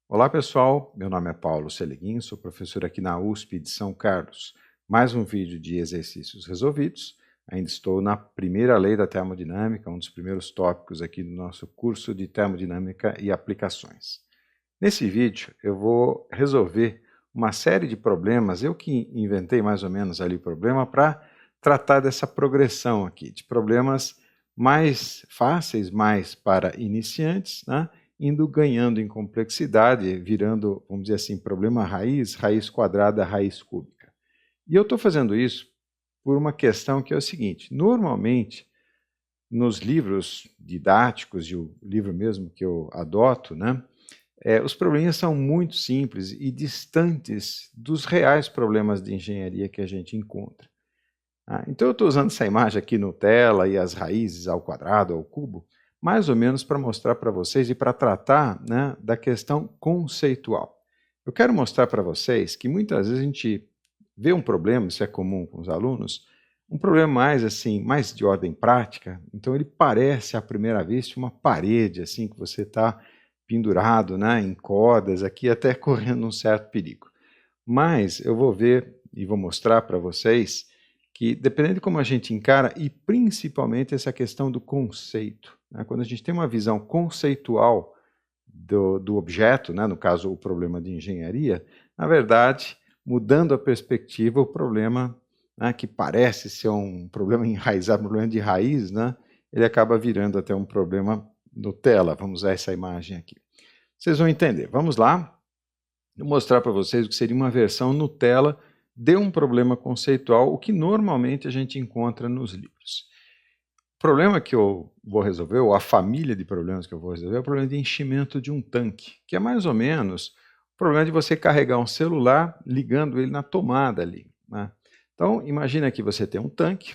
Olá pessoal, meu nome é Paulo Seleguin, sou professor aqui na USP de São Carlos. Mais um vídeo de exercícios resolvidos. Ainda estou na primeira lei da termodinâmica, um dos primeiros tópicos aqui do nosso curso de termodinâmica e aplicações. Nesse vídeo eu vou resolver uma série de problemas, eu que inventei mais ou menos ali o problema para tratar dessa progressão aqui, de problemas mais fáceis, mais para iniciantes, né? Indo ganhando em complexidade, virando, vamos dizer assim, problema raiz, raiz quadrada, raiz cúbica. E eu estou fazendo isso por uma questão que é o seguinte: normalmente, nos livros didáticos, e o livro mesmo que eu adoto, né, os problemas são muito simples e distantes dos reais problemas de engenharia que a gente encontra. Então eu estou usando essa imagem aqui no tela e as raízes ao quadrado, ao cubo, mais ou menos para mostrar para vocês e para tratar, né, da questão conceitual. Eu quero mostrar para vocês que muitas vezes a gente vê um problema, isso é comum com os alunos, um problema mais assim, mais de ordem prática, então ele parece à primeira vista uma parede assim que você está pendurado, né, em cordas aqui, até correndo um certo perigo. Mas eu vou ver e vou mostrar para vocês que, dependendo de como a gente encara, e principalmente essa questão do conceito, né? Quando a gente tem uma visão conceitual do objeto, né? No caso o problema de engenharia, na verdade, mudando a perspectiva, o problema, né, que parece ser um problema enraizado, um problema de raiz, né, ele acaba virando até um problema Nutella. Vamos usar essa imagem aqui. Vocês vão entender. Vamos lá. Vou mostrar para vocês o que seria uma versão Nutella de um problema conceitual, o que normalmente a gente encontra nos livros. O problema que eu vou resolver, ou a família de problemas que eu vou resolver, é o problema de enchimento de um tanque, que é mais ou menos o problema de você carregar um celular ligando ele na tomada ali, né? Então, imagina que você tem um tanque,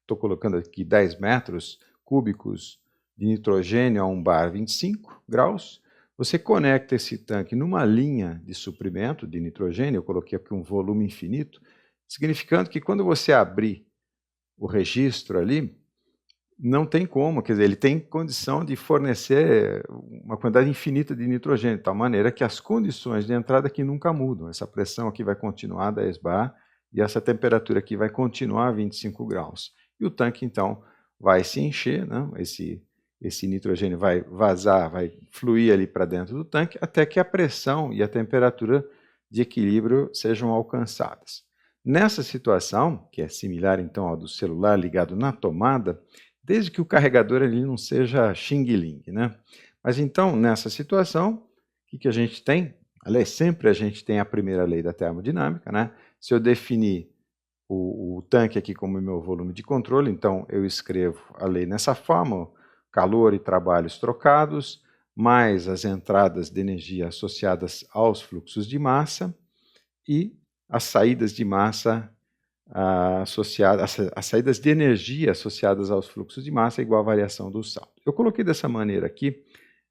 estou colocando aqui 10 metros cúbicos de nitrogênio a um bar 25 graus, você conecta esse tanque numa linha de suprimento de nitrogênio, eu coloquei aqui um volume infinito, significando que quando você abrir o registro ali, não tem como, quer dizer, ele tem condição de fornecer uma quantidade infinita de nitrogênio, de tal maneira que as condições de entrada aqui nunca mudam. Essa pressão aqui vai continuar 10 bar e essa temperatura aqui vai continuar a 25 graus. E o tanque, então, vai se encher, né? Esse nitrogênio vai vazar, vai fluir ali para dentro do tanque, até que a pressão e a temperatura de equilíbrio sejam alcançadas. Nessa situação, que é similar então ao do celular ligado na tomada, desde que o carregador ali não seja xing-ling, né? Mas então, nessa situação, o que a gente tem? Aliás, sempre a gente tem a primeira lei da termodinâmica, né? Se eu definir o tanque aqui como meu volume de controle, então eu escrevo a lei nessa forma: calor e trabalhos trocados, mais as entradas de energia associadas aos fluxos de massa e as saídas de massa as saídas de energia associadas aos fluxos de massa é igual à variação do saldo. Eu coloquei dessa maneira aqui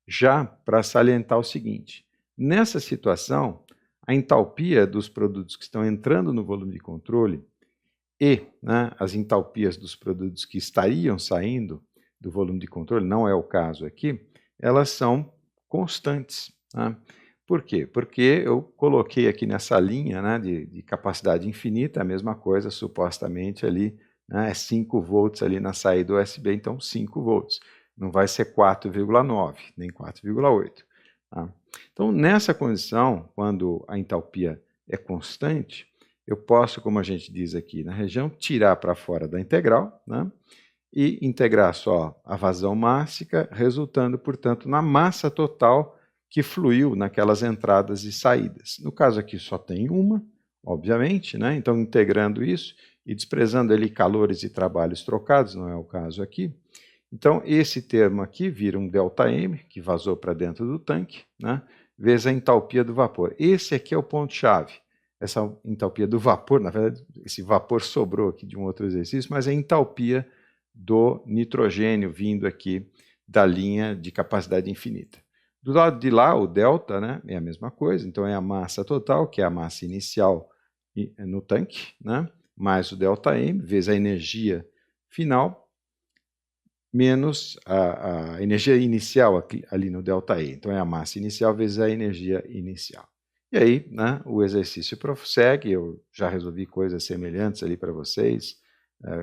já para salientar o seguinte: nessa situação, a entalpia dos produtos que estão entrando no volume de controle e, né, as entalpias dos produtos que estariam saindo do volume de controle, não é o caso aqui, elas são constantes, né? Por quê? Porque eu coloquei aqui nessa linha, né, de capacidade infinita, a mesma coisa, supostamente ali, né, é 5 volts ali na saída USB, então 5 volts. Não vai ser 4,9, nem 4,8. Tá? Então, nessa condição, quando a entalpia é constante, eu posso, como a gente diz aqui na região, tirar para fora da integral, né, e integrar só a vazão mássica, resultando, portanto, na massa total que fluiu naquelas entradas e saídas. No caso aqui só tem uma, obviamente, né? Então integrando isso e desprezando ali calores e trabalhos trocados, não é o caso aqui. Então esse termo aqui vira um ΔM, que vazou para dentro do tanque, né? Vezes a entalpia do vapor. Esse aqui é o ponto-chave. Essa entalpia do vapor, na verdade, esse vapor sobrou aqui de um outro exercício, mas é a entalpia do nitrogênio vindo aqui da linha de capacidade infinita. Do lado de lá, o delta, né, é a mesma coisa, então é a massa total, que é a massa inicial no tanque, né, mais o ΔM, vezes a energia final, menos a energia inicial aqui, ali no ΔE. Então, é a massa inicial vezes a energia inicial. E aí, né, o exercício prossegue, eu já resolvi coisas semelhantes ali para vocês,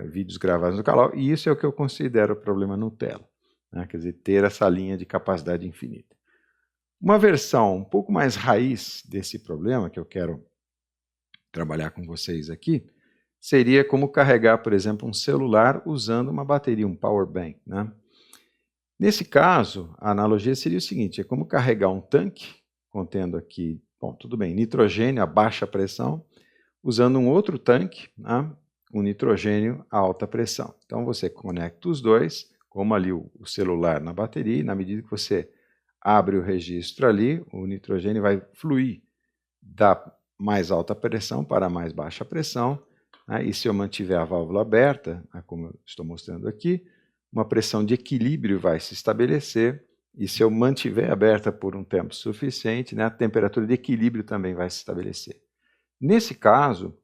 vídeos gravados no canal, e isso é o que eu considero o problema Nutella, né, quer dizer, ter essa linha de capacidade infinita. Uma versão um pouco mais raiz desse problema, que eu quero trabalhar com vocês aqui, seria como carregar, por exemplo, um celular usando uma bateria, um power bank, né? Nesse caso, a analogia seria o seguinte, é como carregar um tanque, contendo aqui, bom, tudo bem, nitrogênio a baixa pressão, usando um outro tanque, né, um nitrogênio a alta pressão. Então você conecta os dois, como ali o celular na bateria, e na medida que você abre o registro ali, o nitrogênio vai fluir da mais alta pressão para a mais baixa pressão, né, e se eu mantiver a válvula aberta, né, como eu estou mostrando aqui, uma pressão de equilíbrio vai se estabelecer, e se eu mantiver aberta por um tempo suficiente, né, a temperatura de equilíbrio também vai se estabelecer. Nesse caso,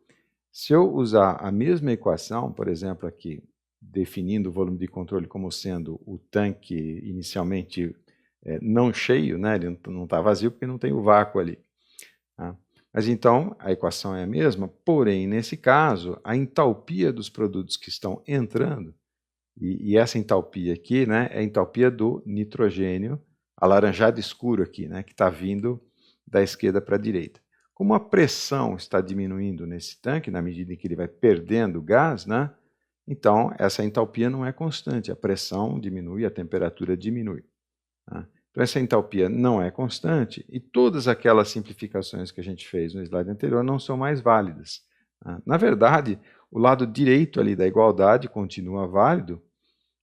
se eu usar a mesma equação, por exemplo, aqui, definindo o volume de controle como sendo o tanque inicialmente não cheio, né, ele não está vazio porque não tem o vácuo ali. Tá? Mas então, a equação é a mesma, porém, nesse caso, a entalpia dos produtos que estão entrando, e essa entalpia aqui, né, é a entalpia do nitrogênio, alaranjado escuro aqui, né, que está vindo da esquerda para a direita. Como a pressão está diminuindo nesse tanque, na medida em que ele vai perdendo gás, né, então essa entalpia não é constante, a pressão diminui, a temperatura diminui. Tá? Então essa entalpia não é constante e todas aquelas simplificações que a gente fez no slide anterior não são mais válidas. Tá? Na verdade, o lado direito ali da igualdade continua válido,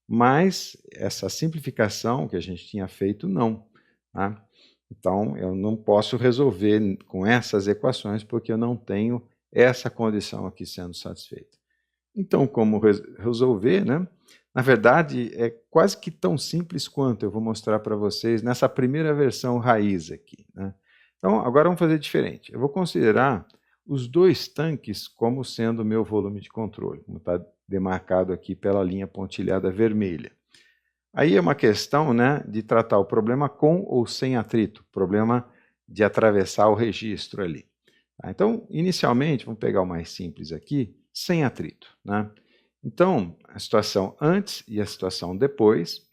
mas essa simplificação que a gente tinha feito não. Tá? Então, eu não posso resolver com essas equações porque eu não tenho essa condição aqui sendo satisfeita. Então, como resolver, né? Na verdade, é quase que tão simples quanto eu vou mostrar para vocês nessa primeira versão raiz aqui. Né? Então, agora vamos fazer diferente. Eu vou considerar os dois tanques como sendo o meu volume de controle, como está demarcado aqui pela linha pontilhada vermelha. Aí é uma questão, né, de tratar o problema com ou sem atrito, problema de atravessar o registro ali. Tá? Então, inicialmente, vamos pegar o mais simples aqui, sem atrito. Né? Então, a situação antes e a situação depois,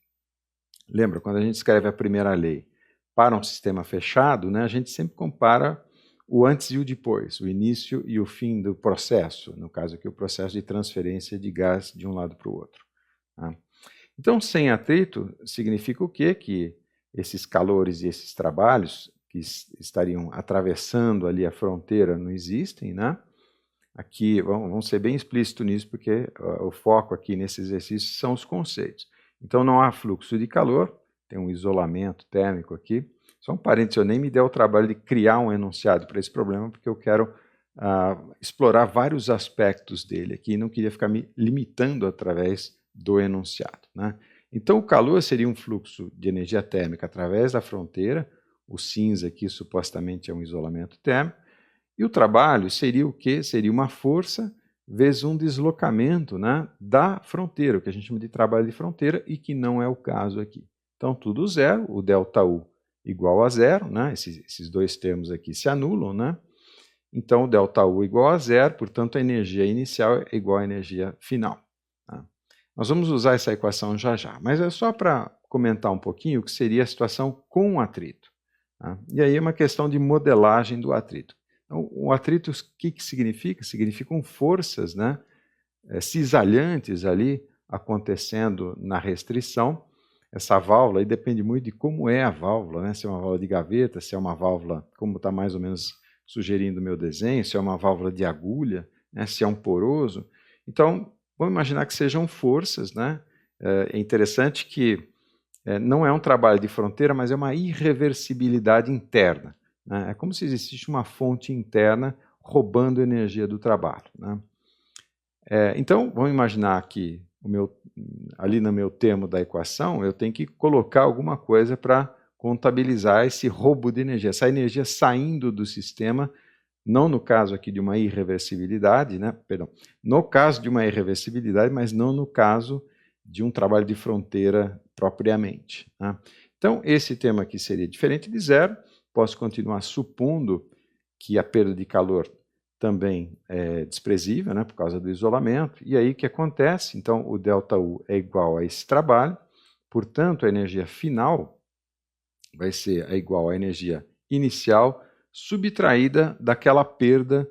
lembra, quando a gente escreve a primeira lei para um sistema fechado, né, a gente sempre compara o antes e o depois, o início e o fim do processo, no caso aqui o processo de transferência de gás de um lado para o outro. Tá? Então, sem atrito significa o quê? Que esses calores e esses trabalhos que estariam atravessando ali a fronteira não existem, né? Aqui, vamos ser bem explícitos nisso, porque o foco aqui nesse exercício são os conceitos. Então, não há fluxo de calor, tem um isolamento térmico aqui. Só um parênteses, eu nem me dei o trabalho de criar um enunciado para esse problema, porque eu quero explorar vários aspectos dele aqui e não queria ficar me limitando através do enunciado. Né? Então, o calor seria um fluxo de energia térmica através da fronteira, o cinza aqui supostamente é um isolamento térmico, e o trabalho seria o quê? Seria uma força vezes um deslocamento, né, da fronteira, o que a gente chama de trabalho de fronteira, e que não é o caso aqui. Então, tudo zero, o ΔU igual a zero, né, esses dois termos aqui se anulam, né? Então, o ΔU igual a zero, portanto, a energia inicial é igual à energia final. Tá? Nós vamos usar essa equação já já, mas é só para comentar um pouquinho o que seria a situação com atrito. Tá? E aí é uma questão de modelagem do atrito. Então, o atrito, o que significa? Significam forças, né, cisalhantes ali acontecendo na restrição. Essa válvula aí depende muito de como é a válvula, né? Se é uma válvula de gaveta, se é uma válvula, como está mais ou menos sugerindo o meu desenho, se é uma válvula de agulha, né? Se é um poroso. Então, vamos imaginar que sejam forças, né? É interessante que não é um trabalho de fronteira, mas é uma irreversibilidade interna. Né? É como se existisse uma fonte interna roubando energia do trabalho. Né? Então, vamos imaginar que ali no meu termo da equação, eu tenho que colocar alguma coisa para contabilizar esse roubo de energia, essa energia saindo do sistema, não no caso aqui de uma irreversibilidade, né? Perdão, no caso de uma irreversibilidade, mas não no caso de um trabalho de fronteira propriamente, né? Então, esse termo aqui seria diferente de zero. Posso continuar supondo que a perda de calor também é desprezível, né, por causa do isolamento. E aí o que acontece? Então, o ΔU é igual a esse trabalho, portanto, a energia final vai ser igual à energia inicial subtraída daquela perda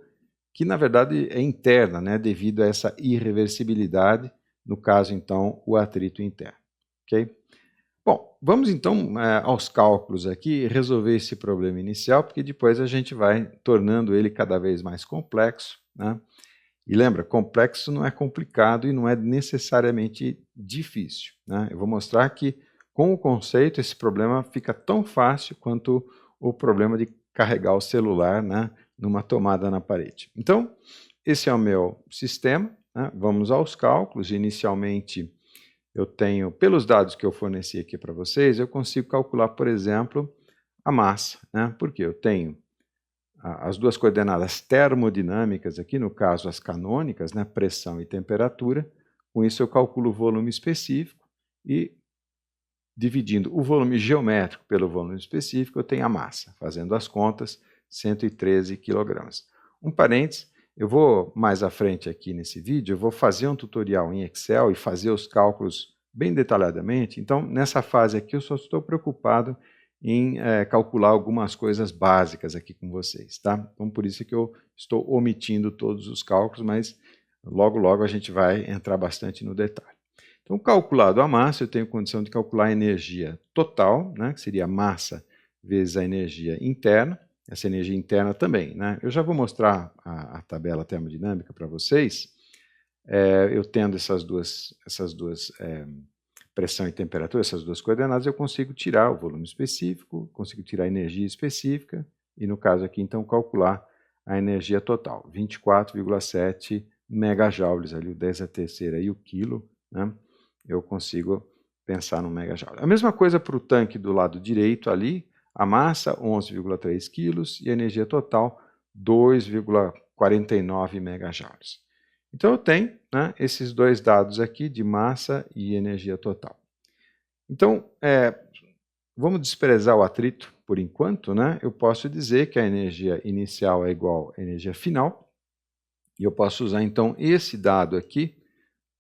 que, na verdade, é interna, né, devido a essa irreversibilidade, no caso, então, o atrito interno. Ok? Bom, vamos então aos cálculos aqui, resolver esse problema inicial, porque depois a gente vai tornando ele cada vez mais complexo, né? E lembra, complexo não é complicado e não é necessariamente difícil, né? Eu vou mostrar que com o conceito esse problema fica tão fácil quanto o problema de carregar o celular, né, numa tomada na parede. Então, esse é o meu sistema, né? Vamos aos cálculos. Inicialmente, eu tenho, pelos dados que eu forneci aqui para vocês, eu consigo calcular, por exemplo, a massa, né? Porque eu tenho as duas coordenadas termodinâmicas aqui, no caso as canônicas, né? Pressão e temperatura. Com isso eu calculo o volume específico e, dividindo o volume geométrico pelo volume específico, eu tenho a massa. Fazendo as contas, 113 kg. Um parênteses, eu vou mais à frente aqui nesse vídeo, eu vou fazer um tutorial em Excel e fazer os cálculos bem detalhadamente. Então, nessa fase aqui, eu só estou preocupado em calcular algumas coisas básicas aqui com vocês, tá? Então, por isso que eu estou omitindo todos os cálculos, mas logo, logo a gente vai entrar bastante no detalhe. Então, calculado a massa, eu tenho condição de calcular a energia total, né, que seria a massa vezes a energia interna. Essa energia interna também, né? Eu já vou mostrar a tabela termodinâmica para vocês. Eu tendo essas duas pressão e temperatura, essas duas coordenadas, eu consigo tirar o volume específico, consigo tirar a energia específica e, no caso aqui, então, calcular a energia total, 24,7 megajoules, ali o 10 a terceira e o quilo, né? Eu consigo pensar no megajoule. A mesma coisa para o tanque do lado direito ali, a massa 11,3 quilos e a energia total 2,49 megajoules. Então eu tenho, né, esses dois dados aqui de massa e energia total. Então, vamos desprezar o atrito por enquanto, né? Eu posso dizer que a energia inicial é igual à energia final, e eu posso usar então esse dado aqui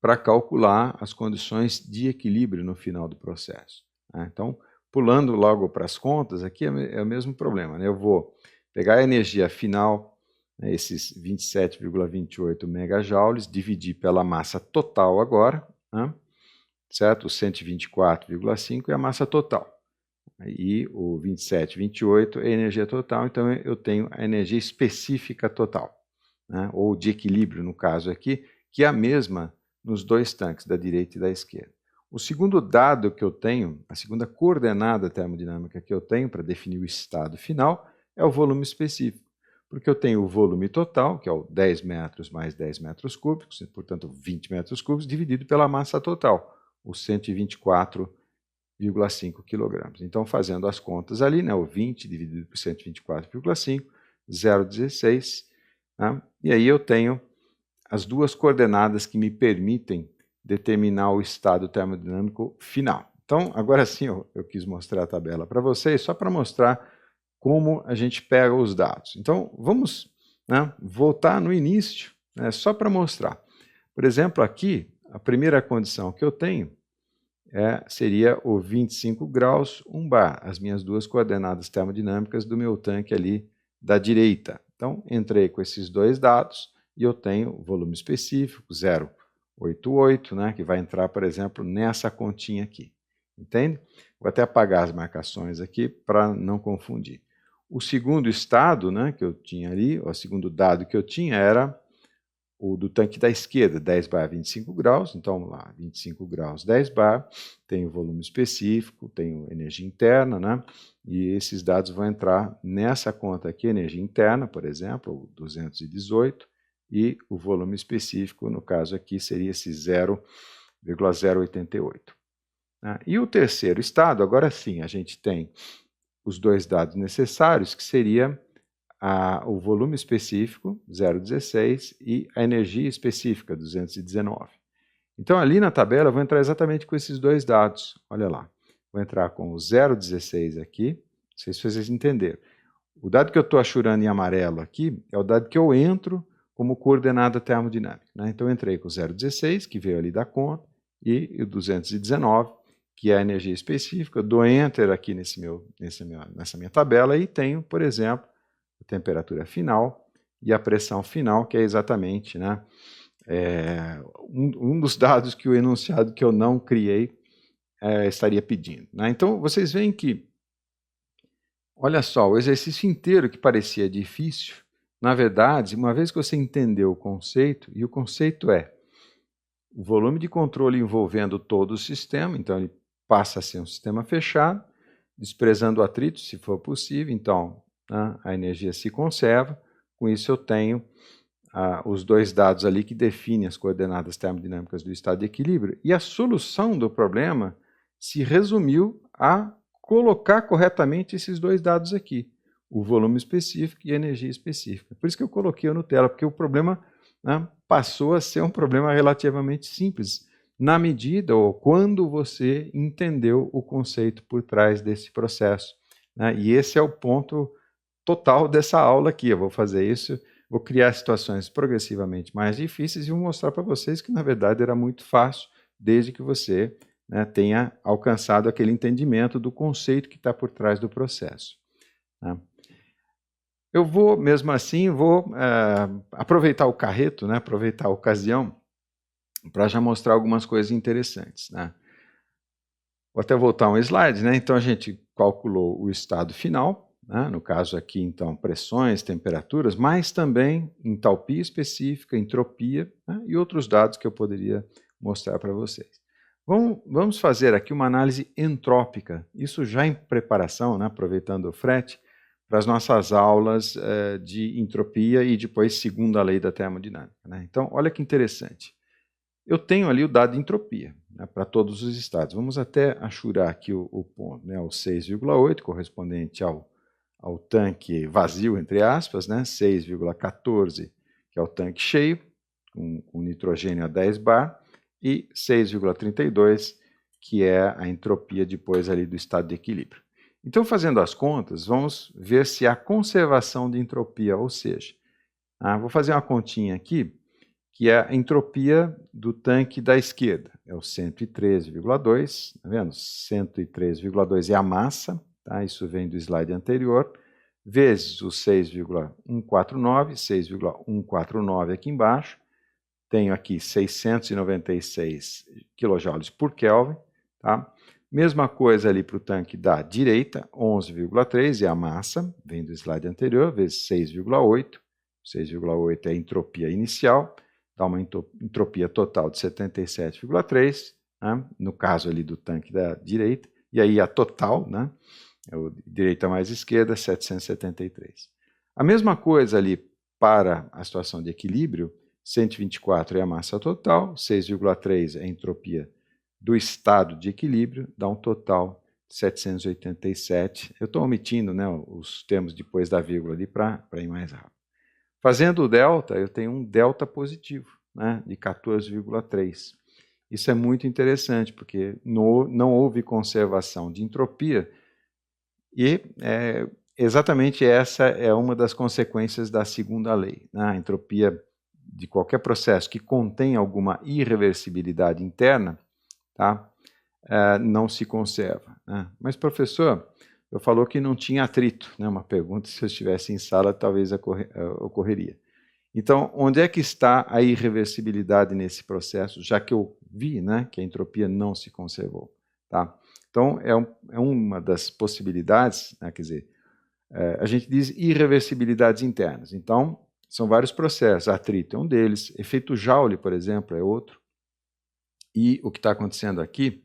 para calcular as condições de equilíbrio no final do processo, né? Então, pulando logo para as contas, aqui é o mesmo problema, né? Eu vou pegar a energia final, né, esses 27,28 megajoules, dividir pela massa total agora, né, certo? 124,5 é a massa total. E o 27,28 é a energia total, então eu tenho a energia específica total, né, ou de equilíbrio, no caso aqui, que é a mesma nos dois tanques, da direita e da esquerda. O segundo dado que eu tenho, a segunda coordenada termodinâmica que eu tenho para definir o estado final, é o volume específico, porque eu tenho o volume total, que é o 10 metros mais 10 metros cúbicos, portanto 20 metros cúbicos, dividido pela massa total, os 124,5 kg. Então, fazendo as contas ali, né, o 20 dividido por 124,5, 0,16, né, e aí eu tenho as duas coordenadas que me permitem determinar o estado termodinâmico final. Então, agora sim, eu quis mostrar a tabela para vocês, só para mostrar como a gente pega os dados. Então, vamos, né, voltar no início, né, só para mostrar. Por exemplo, aqui, a primeira condição que eu tenho seria o 25 graus 1 bar, as minhas duas coordenadas termodinâmicas do meu tanque ali da direita. Então, entrei com esses dois dados e eu tenho o volume específico, 0,88, né, que vai entrar, por exemplo, nessa continha aqui. Entende? Vou até apagar as marcações aqui para não confundir. O segundo estado, né, que eu tinha ali, o segundo dado que eu tinha era o do tanque da esquerda, 10 bar 25 graus, então vamos lá, 25 graus 10 bar, tem o volume específico, tem energia interna, né? E esses dados vão entrar nessa conta aqui, energia interna, por exemplo, 218, e o volume específico, no caso aqui, seria esse 0,088. Né? E o terceiro estado, agora sim, a gente tem os dois dados necessários, que seria o volume específico, 0,16, e a energia específica, 219. Então, ali na tabela, eu vou entrar exatamente com esses dois dados. Olha lá. Vou entrar com o 0,16 aqui. Não sei se vocês entenderam. O dado que eu estou achurando em amarelo aqui é o dado que eu entro como coordenada termodinâmica, né? Então, eu entrei com o 0,16, que veio ali da conta, e o 219, que é a energia específica. Eu dou Enter aqui nessa minha tabela e tenho, por exemplo, a temperatura final e a pressão final, que é exatamente, né, um dos dados que o enunciado que eu não criei estaria pedindo, né? Então, vocês veem que, olha só, o exercício inteiro que parecia difícil, na verdade, uma vez que você entendeu o conceito, e o conceito é o volume de controle envolvendo todo o sistema, então ele passa a ser um sistema fechado, desprezando o atrito, se for possível, então, né, a energia se conserva. Com isso eu tenho os dois dados ali que definem as coordenadas termodinâmicas do estado de equilíbrio, e a solução do problema se resumiu a colocar corretamente esses dois dados aqui, o volume específico e a energia específica. Por isso que eu coloquei a Nutella, porque o problema, né, passou a ser um problema relativamente simples, na medida ou quando você entendeu o conceito por trás desse processo, né? E esse é o ponto total dessa aula aqui. Eu vou fazer isso, vou criar situações progressivamente mais difíceis e vou mostrar para vocês que, na verdade, era muito fácil, desde que você, né, tenha alcançado aquele entendimento do conceito que está por trás do processo, né? Eu vou, mesmo assim, aproveitar o carreto, né, aproveitar a ocasião, para já mostrar algumas coisas interessantes, né? Vou até voltar um slide, né? Então, a gente calculou o estado final, né? No caso aqui, então, pressões, temperaturas, mas também entalpia específica, entropia, né? E outros dados que eu poderia mostrar para vocês. Vamos fazer aqui uma análise entrópica, isso já em preparação, né? Aproveitando o frete, para as nossas aulas de entropia e depois segunda lei da termodinâmica, né? Então, olha que interessante. Eu tenho ali o dado de entropia, né, para todos os estados. Vamos até achurar aqui o ponto, né, o 6,8, correspondente ao tanque vazio, entre aspas, né, 6,14, que é o tanque cheio, com nitrogênio a 10 bar, e 6,32, que é a entropia depois ali do estado de equilíbrio. Então, fazendo as contas, vamos ver se há conservação de entropia, ou seja, vou fazer uma continha aqui, que é a entropia do tanque da esquerda, é o 113,2, tá vendo? 103,2 é a massa, tá? Isso vem do slide anterior, vezes o 6,149, 6,149 aqui embaixo, tenho aqui 696 kJ por Kelvin, tá? Mesma coisa ali para o tanque da direita, 11,3 é a massa, vem do slide anterior, vezes 6,8, 6,8 é a entropia inicial, dá uma entropia total de 77,3, né? No caso ali do tanque da direita, e aí a total, né? Direita mais esquerda, 773. A mesma coisa ali para a situação de equilíbrio, 124 é a massa total, 6,3 é a entropia do estado de equilíbrio, dá um total de 787. Eu estou omitindo, né, os termos depois da vírgula ali para ir mais rápido. Fazendo o delta, eu tenho um delta positivo, né, de 14,3. Isso é muito interessante, porque não houve conservação de entropia, e exatamente essa é uma das consequências da segunda lei, né? A entropia de qualquer processo que contém alguma irreversibilidade interna, tá? Não se conserva, né? Mas, professor, eu falou que não tinha atrito, né? Uma pergunta, se eu estivesse em sala, talvez ocorreria. Então, onde é que está a irreversibilidade nesse processo, já que eu vi, né, que a entropia não se conservou, tá? Então, é uma das possibilidades, né, quer dizer, a gente diz irreversibilidades internas. Então, são vários processos, atrito é um deles, efeito Joule, por exemplo, é outro, e o que está acontecendo aqui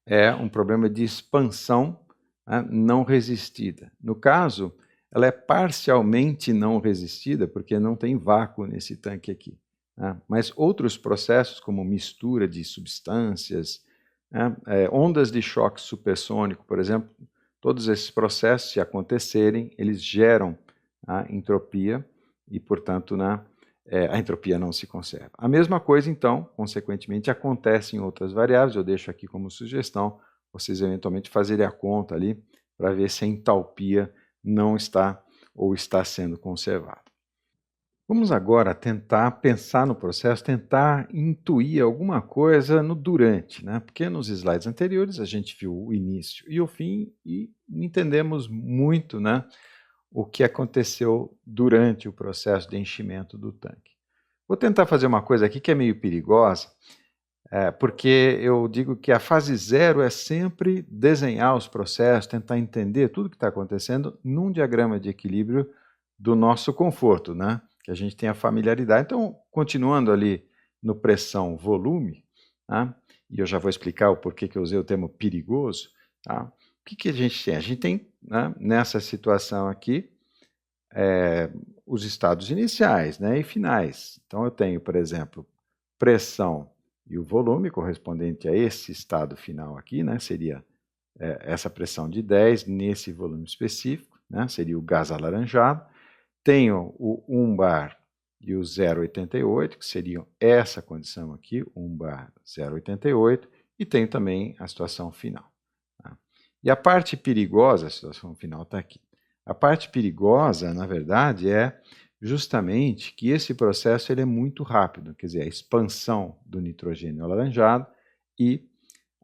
é um problema de expansão, né, não resistida. No caso, ela é parcialmente não resistida, porque não tem vácuo nesse tanque aqui, né? Mas outros processos, como mistura de substâncias, né, ondas de choque supersônico, por exemplo, todos esses processos, se acontecerem, eles geram a entropia e, portanto, né, a entropia não se conserva. A mesma coisa, então, consequentemente, acontece em outras variáveis. Eu deixo aqui como sugestão vocês eventualmente fazerem a conta ali para ver se a entalpia não está ou está sendo conservada. Vamos agora tentar pensar no processo, tentar intuir alguma coisa no durante, né? Porque nos slides anteriores a gente viu o início e o fim e entendemos muito, né, o que aconteceu durante o processo de enchimento do tanque. Vou tentar fazer uma coisa aqui que é meio perigosa, porque eu digo que a fase zero é sempre desenhar os processos, tentar entender tudo o que está acontecendo num diagrama de equilíbrio do nosso conforto, né? Que a gente tenha familiaridade. Então, continuando ali no pressão-volume, tá? E eu já vou explicar o porquê que eu usei o termo perigoso, tá? O que a gente tem? A gente tem, né, nessa situação aqui, os estados iniciais, né, e finais. Então, eu tenho, por exemplo, pressão e o volume correspondente a esse estado final aqui, né, seria essa pressão de 10 nesse volume específico, né, seria o gás alaranjado. Tenho o 1 bar e o 0,88, que seriam essa condição aqui, 1 bar 0,88, e tenho também a situação final. Tá? E a parte perigosa, a situação final está aqui. A parte perigosa, na verdade, é justamente que esse processo ele é muito rápido, quer dizer, a expansão do nitrogênio alaranjado e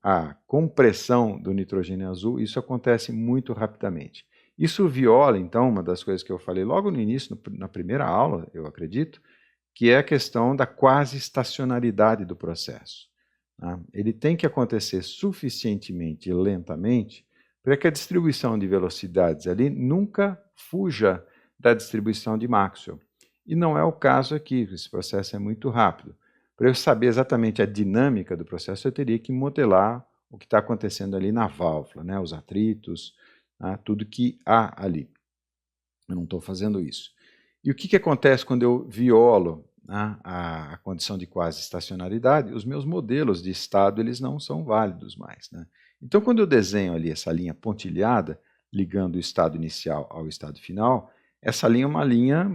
a compressão do nitrogênio azul, isso acontece muito rapidamente. Isso viola, então, uma das coisas que eu falei logo no início, na primeira aula, eu acredito, que é a questão da quase estacionaridade do processo. Tá? Ele tem que acontecer suficientemente lentamente para que a distribuição de velocidades ali nunca fuja da distribuição de Maxwell. E não é o caso aqui, esse processo é muito rápido. Para eu saber exatamente a dinâmica do processo, eu teria que modelar o que está acontecendo ali na válvula, né? Os atritos, tudo que há ali. Eu não estou fazendo isso. E o que acontece quando eu violo, né, a condição de quase estacionaridade? Os meus modelos de estado eles não são válidos mais. Né? Então, quando eu desenho ali essa linha pontilhada, ligando o estado inicial ao estado final, essa linha é uma linha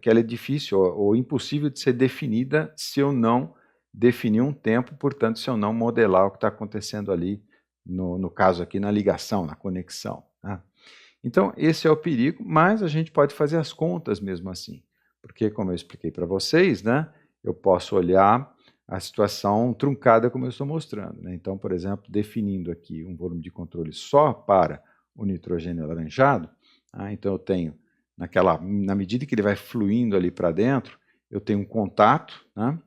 que ela é difícil ou impossível de ser definida se eu não definir um tempo, portanto, se eu não modelar o que está acontecendo ali, no caso aqui, na ligação, na conexão. Né? Então, esse é o perigo, mas a gente pode fazer as contas mesmo assim. Porque, como eu expliquei para vocês, né, eu posso olhar a situação truncada como eu estou mostrando. Né? Então, por exemplo, definindo aqui um volume de controle só para o nitrogênio alaranjado, então eu tenho, na medida que ele vai fluindo ali para dentro, eu tenho um contato, né?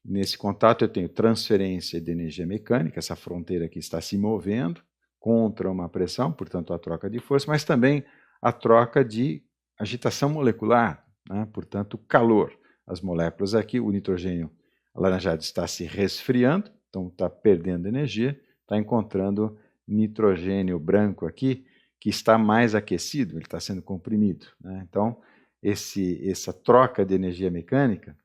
Nesse contato eu tenho transferência de energia mecânica, essa fronteira aqui está se movendo contra uma pressão, portanto a troca de força, mas também a troca de agitação molecular, né? Portanto calor. As moléculas aqui, o nitrogênio alaranjado está se resfriando, então está perdendo energia, está encontrando nitrogênio branco aqui, que está mais aquecido, ele está sendo comprimido. Né? Então, essa troca de energia mecânica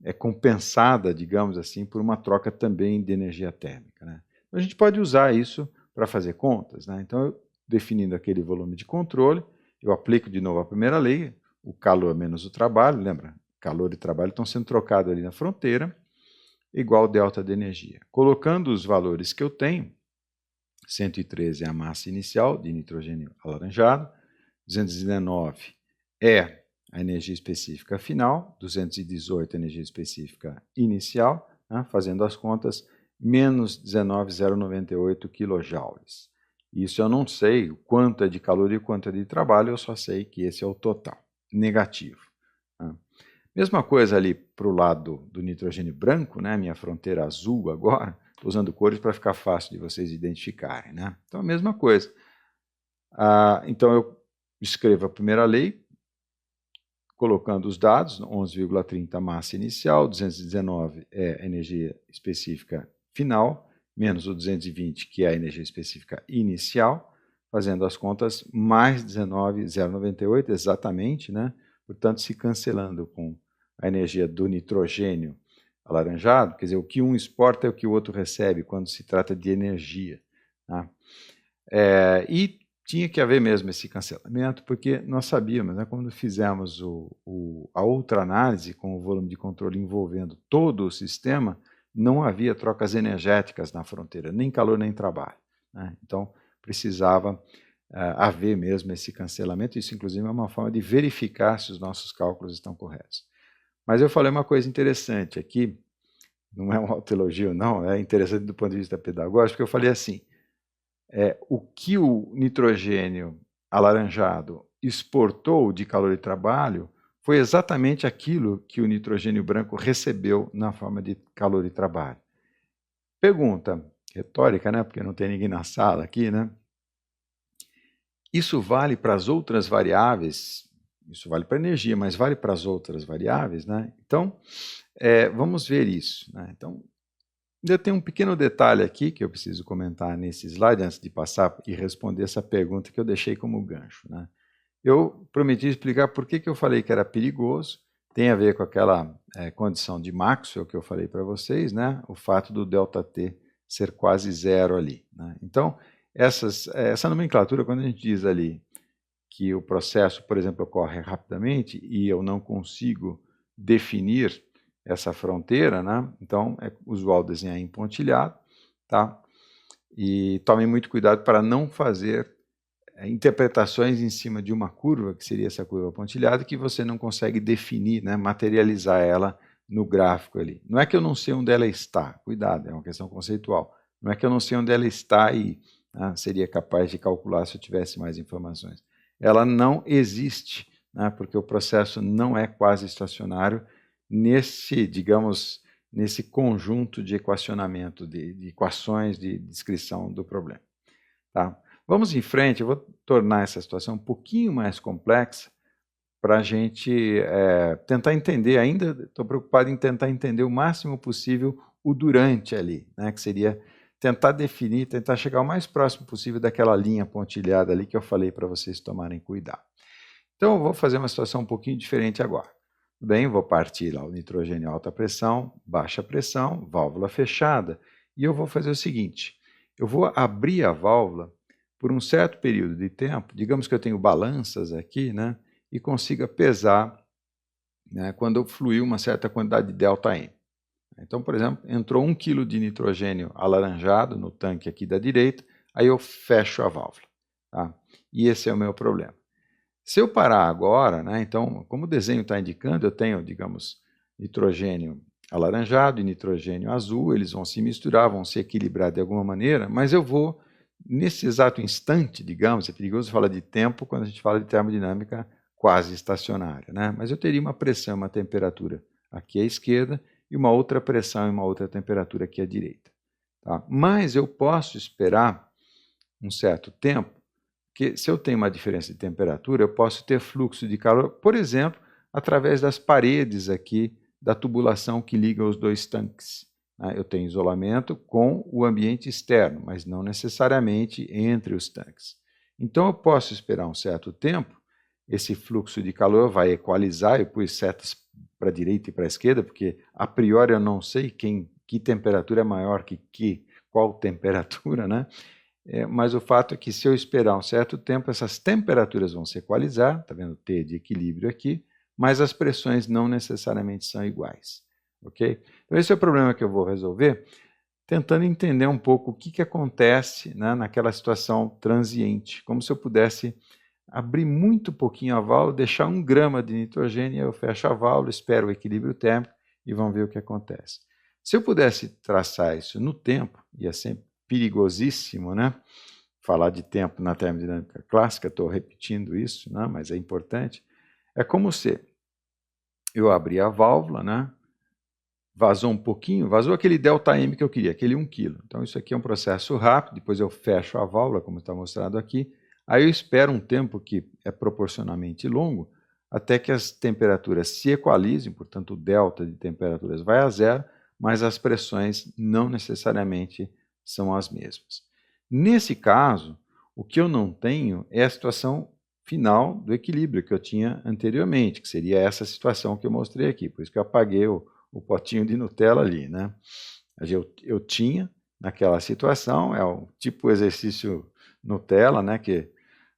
é compensada, digamos assim, por uma troca também de energia térmica. Né? A gente pode usar isso para fazer contas. Né? Então, eu, definindo aquele volume de controle, eu aplico de novo a primeira lei, o calor menos o trabalho, lembra? Calor e trabalho estão sendo trocados ali na fronteira, igual delta de energia. Colocando os valores que eu tenho, 113 é a massa inicial de nitrogênio alaranjado, 219 é a energia específica final, 218 a energia específica inicial, né, fazendo as contas, menos 19,098 kJ. Isso eu não sei o quanto é de calor e o quanto é de trabalho, eu só sei que esse é o total, negativo. Né. Mesma coisa ali para o lado do nitrogênio branco, né, minha fronteira azul agora, estou usando cores para ficar fácil de vocês identificarem. Né. Então, a mesma coisa. Então, eu escrevo a primeira lei, colocando os dados, 11,30 massa inicial, 219 é a energia específica final, menos o 220, que é a energia específica inicial, fazendo as contas, mais 19,098, exatamente, né? Portanto, se cancelando com a energia do nitrogênio alaranjado, quer dizer, o que um exporta é o que o outro recebe quando se trata de energia. Tá? E tinha que haver mesmo esse cancelamento, porque nós sabíamos, né, quando fizemos a outra análise com o volume de controle envolvendo todo o sistema, não havia trocas energéticas na fronteira, nem calor nem trabalho, né? Então precisava haver mesmo esse cancelamento. Isso inclusive é uma forma de verificar se os nossos cálculos estão corretos. Mas eu falei uma coisa interessante aqui, não é um autoelogio não, é interessante do ponto de vista pedagógico, porque eu falei assim, o que o nitrogênio alaranjado exportou de calor e trabalho foi exatamente aquilo que o nitrogênio branco recebeu na forma de calor e trabalho. Pergunta retórica, né? Porque não tem ninguém na sala aqui, né? Isso vale para as outras variáveis, isso vale para a energia, mas vale para as outras variáveis, né? Então, vamos ver isso, né? Então, ainda tem um pequeno detalhe aqui que eu preciso comentar nesse slide antes de passar e responder essa pergunta que eu deixei como gancho, né? Eu prometi explicar por que eu falei que era perigoso, tem a ver com aquela condição de Maxwell que eu falei para vocês, né? O fato do ΔT ser quase zero ali, né? Então, essa nomenclatura, quando a gente diz ali que o processo, por exemplo, ocorre rapidamente e eu não consigo definir essa fronteira, né? Então é usual desenhar em pontilhado, tá? E tomem muito cuidado para não fazer interpretações em cima de uma curva, que seria essa curva pontilhada, que você não consegue definir, né? Materializar ela no gráfico ali. Não é que eu não sei onde ela está, cuidado, é uma questão conceitual. Não é que eu não sei onde ela está e seria capaz de calcular se eu tivesse mais informações. Ela não existe, né? Porque o processo não é quase estacionário nesse, digamos, nesse conjunto de equacionamento, de equações de descrição do problema. Tá? Vamos em frente, eu vou tornar essa situação um pouquinho mais complexa para a gente tentar entender, ainda estou preocupado em tentar entender o máximo possível o durante ali, né? Que seria tentar definir, tentar chegar o mais próximo possível daquela linha pontilhada ali que eu falei para vocês tomarem cuidado. Então eu vou fazer uma situação um pouquinho diferente agora. Bem, vou partir lá o nitrogênio alta pressão, baixa pressão, válvula fechada, e eu vou fazer o seguinte, eu vou abrir a válvula por um certo período de tempo, digamos que eu tenho balanças aqui, né, e consiga pesar, né, quando fluiu uma certa quantidade de ΔM. Então, por exemplo, entrou 1 kg de nitrogênio alaranjado no tanque aqui da direita, aí eu fecho a válvula, tá? E esse é o meu problema. Se eu parar agora, né, então, como o desenho está indicando, eu tenho, digamos, nitrogênio alaranjado e nitrogênio azul, eles vão se misturar, vão se equilibrar de alguma maneira, mas eu vou, nesse exato instante, digamos, é perigoso falar de tempo quando a gente fala de termodinâmica quase estacionária, né? Mas eu teria uma pressão, uma temperatura aqui à esquerda e uma outra pressão e uma outra temperatura aqui à direita, tá? Mas eu posso esperar um certo tempo, porque se eu tenho uma diferença de temperatura, eu posso ter fluxo de calor, por exemplo, através das paredes aqui da tubulação que liga os dois tanques, né? Eu tenho isolamento com o ambiente externo, mas não necessariamente entre os tanques. Então eu posso esperar um certo tempo, esse fluxo de calor vai equalizar, eu pus setas para a direita e para a esquerda, porque a priori eu não sei que temperatura é maior que qual temperatura, né? Mas o fato é que se eu esperar um certo tempo, essas temperaturas vão se equalizar, está vendo T de equilíbrio aqui, mas as pressões não necessariamente são iguais, ok? Então esse é o problema que eu vou resolver, tentando entender um pouco o que acontece, né, naquela situação transiente, como se eu pudesse abrir muito pouquinho a válvula, deixar 1 grama de nitrogênio, eu fecho a válvula, espero o equilíbrio térmico e vamos ver o que acontece. Se eu pudesse traçar isso no tempo, ia ser perigosíssimo, né? Falar de tempo na termodinâmica clássica, estou repetindo isso, né? Mas é importante. É como se eu abrir a válvula, né? Vazou um pouquinho, vazou aquele ΔM que eu queria, aquele 1 kg. Então isso aqui é um processo rápido, depois eu fecho a válvula, como está mostrado aqui, aí eu espero um tempo que é proporcionalmente longo, até que as temperaturas se equalizem, portanto o delta de temperaturas vai a zero, mas as pressões não necessariamente são as mesmas. Nesse caso, o que eu não tenho é a situação final do equilíbrio que eu tinha anteriormente, que seria essa situação que eu mostrei aqui, por isso que eu apaguei o potinho de Nutella ali, né? Eu tinha naquela situação, é o tipo exercício Nutella, né? Que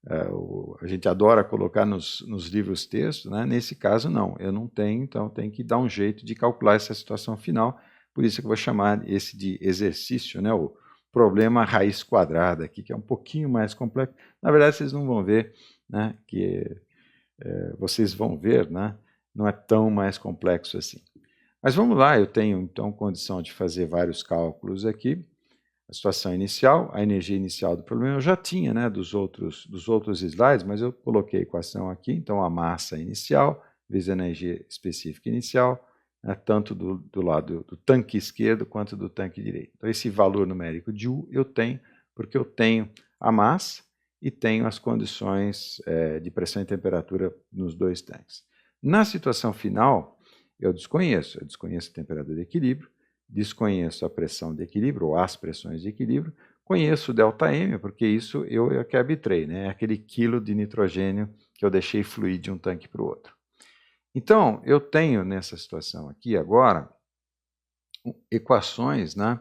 a gente adora colocar nos livros textos, né? Nesse caso não, eu não tenho, então tem que dar um jeito de calcular essa situação final, por isso que eu vou chamar esse de exercício, né? O problema raiz quadrada aqui, que é um pouquinho mais complexo. Na verdade, vocês não vão ver, né? Vocês vão ver, né? Não é tão mais complexo assim. Mas vamos lá, eu tenho então condição de fazer vários cálculos aqui. A situação inicial, a energia inicial do problema eu já tinha, né, dos outros slides, mas eu coloquei a equação aqui, então a massa inicial vezes a energia específica inicial, né, tanto do lado do tanque esquerdo quanto do tanque direito. Então esse valor numérico de U eu tenho, porque eu tenho a massa e tenho as condições de pressão e temperatura nos dois tanques. Na situação final, eu desconheço a temperatura de equilíbrio, desconheço a pressão de equilíbrio, ou as pressões de equilíbrio, conheço o ΔM, porque isso eu que arbitrei, né? É aquele quilo de nitrogênio que eu deixei fluir de um tanque para o outro. Então, eu tenho nessa situação aqui agora equações, né,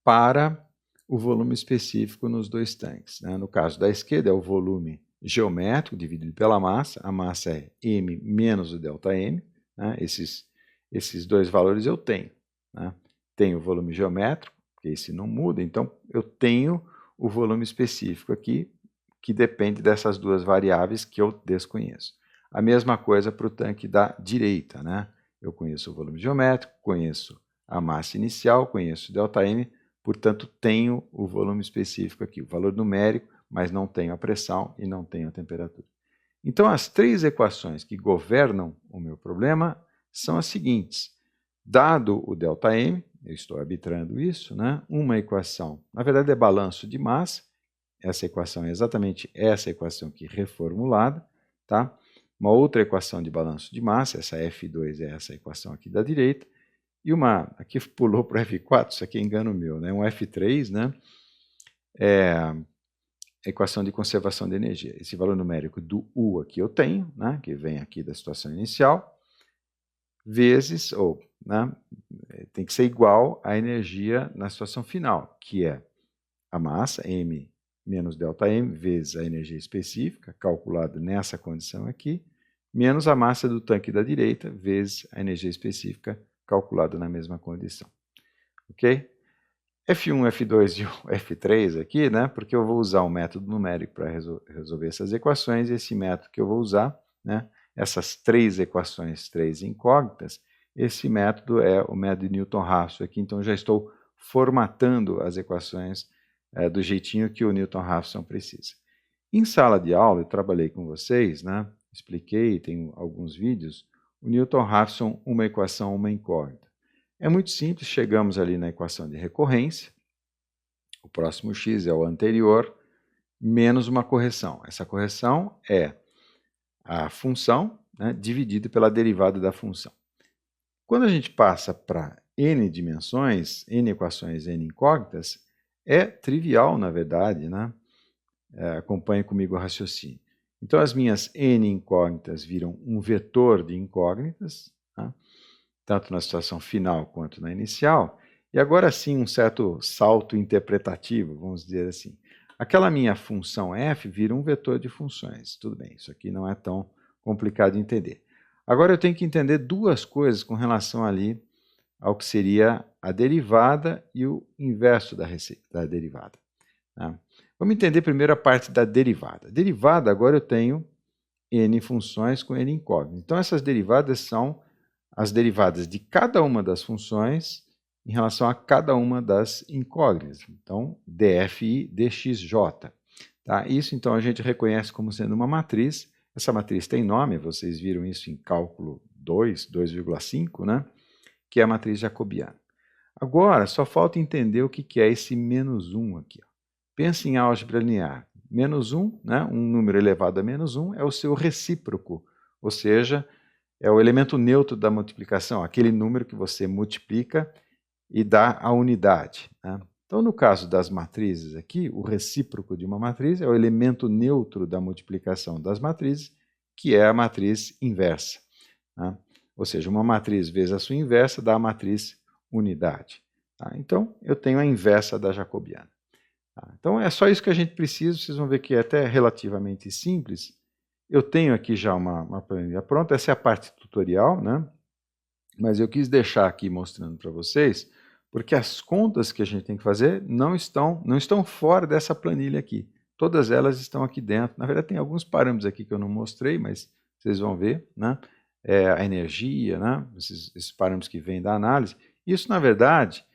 para o volume específico nos dois tanques, né? No caso da esquerda é o volume geométrico dividido pela massa, a massa é M menos o ΔM, né? Esses dois valores eu tenho, né? Tenho o volume geométrico, porque esse não muda, então eu tenho o volume específico aqui, que depende dessas duas variáveis que eu desconheço. A mesma coisa para o tanque da direita, né? Eu conheço o volume geométrico, conheço a massa inicial, conheço o ΔM, portanto tenho o volume específico aqui, o valor numérico, mas não tenho a pressão e não tenho a temperatura. Então as três equações que governam o meu problema são as seguintes. Dado o ΔM, eu estou arbitrando isso, né? Uma equação, na verdade é balanço de massa, essa equação é exatamente essa equação aqui reformulada, tá? Uma outra equação de balanço de massa, essa F2 é essa equação aqui da direita, e uma, aqui pulou para o F4, isso aqui é engano meu, né? Um F3, né? É a equação de conservação de energia. Esse valor numérico do U aqui eu tenho, né? Que vem aqui da situação inicial, vezes, né, tem que ser igual à energia na situação final, que é a massa, M menos ΔM, vezes a energia específica, calculada nessa condição aqui, menos a massa do tanque da direita, vezes a energia específica, calculada na mesma condição. Ok? F1, F2 e o F3 aqui, né, porque eu vou usar um método numérico para resolver essas equações, e esse método que eu vou usar, né, essas três equações, três incógnitas, esse método é o método de Newton-Raphson aqui, então já estou formatando as equações do jeitinho que o Newton-Raphson precisa. Em sala de aula, eu trabalhei com vocês, né, expliquei, tem alguns vídeos, o Newton-Raphson, uma equação, uma incógnita. É muito simples, chegamos ali na equação de recorrência, o próximo x é o anterior, menos uma correção. Essa correção é a função, né, dividida pela derivada da função. Quando a gente passa para n dimensões, n equações, n incógnitas, é trivial, na verdade, né? Acompanhe comigo o raciocínio. Então, as minhas n incógnitas viram um vetor de incógnitas, tá? Tanto na situação final quanto na inicial, e agora sim um certo salto interpretativo, vamos dizer assim. Aquela minha função f vira um vetor de funções. Tudo bem, isso aqui não é tão complicado de entender. Agora eu tenho que entender duas coisas com relação ali ao que seria a derivada e o inverso da derivada. Tá? Vamos entender primeiro a parte da derivada. Derivada, agora eu tenho n funções com n incógnitas. Então essas derivadas são as derivadas de cada uma das funções em relação a cada uma das incógnitas. Então, dfi dxj. Tá? Isso, então, a gente reconhece como sendo uma matriz. Essa matriz tem nome, vocês viram isso em cálculo 2, 2,5, né? Que é a matriz jacobiana. Agora, só falta entender o que é esse menos 1 aqui. Ó. Pensa em álgebra linear. Menos 1, né? Um número elevado a menos 1, é o seu recíproco, ou seja, é o elemento neutro da multiplicação, aquele número que você multiplica e dá a unidade. Né? Então, no caso das matrizes aqui, o recíproco de uma matriz é o elemento neutro da multiplicação das matrizes, que é a matriz inversa. Né? Ou seja, uma matriz vezes a sua inversa dá a matriz unidade. Tá? Então, eu tenho a inversa da jacobiana. Tá? Então é só isso que a gente precisa, vocês vão ver que é até relativamente simples. Eu tenho aqui já uma planilha pronta, essa é a parte tutorial, né? Mas eu quis deixar aqui mostrando para vocês, porque as contas que a gente tem que fazer não estão fora dessa planilha aqui. Todas elas estão aqui dentro. Na verdade, tem alguns parâmetros aqui que eu não mostrei, mas vocês vão ver, né? A energia, né? Esses parâmetros que vêm da análise. Isso, na verdade,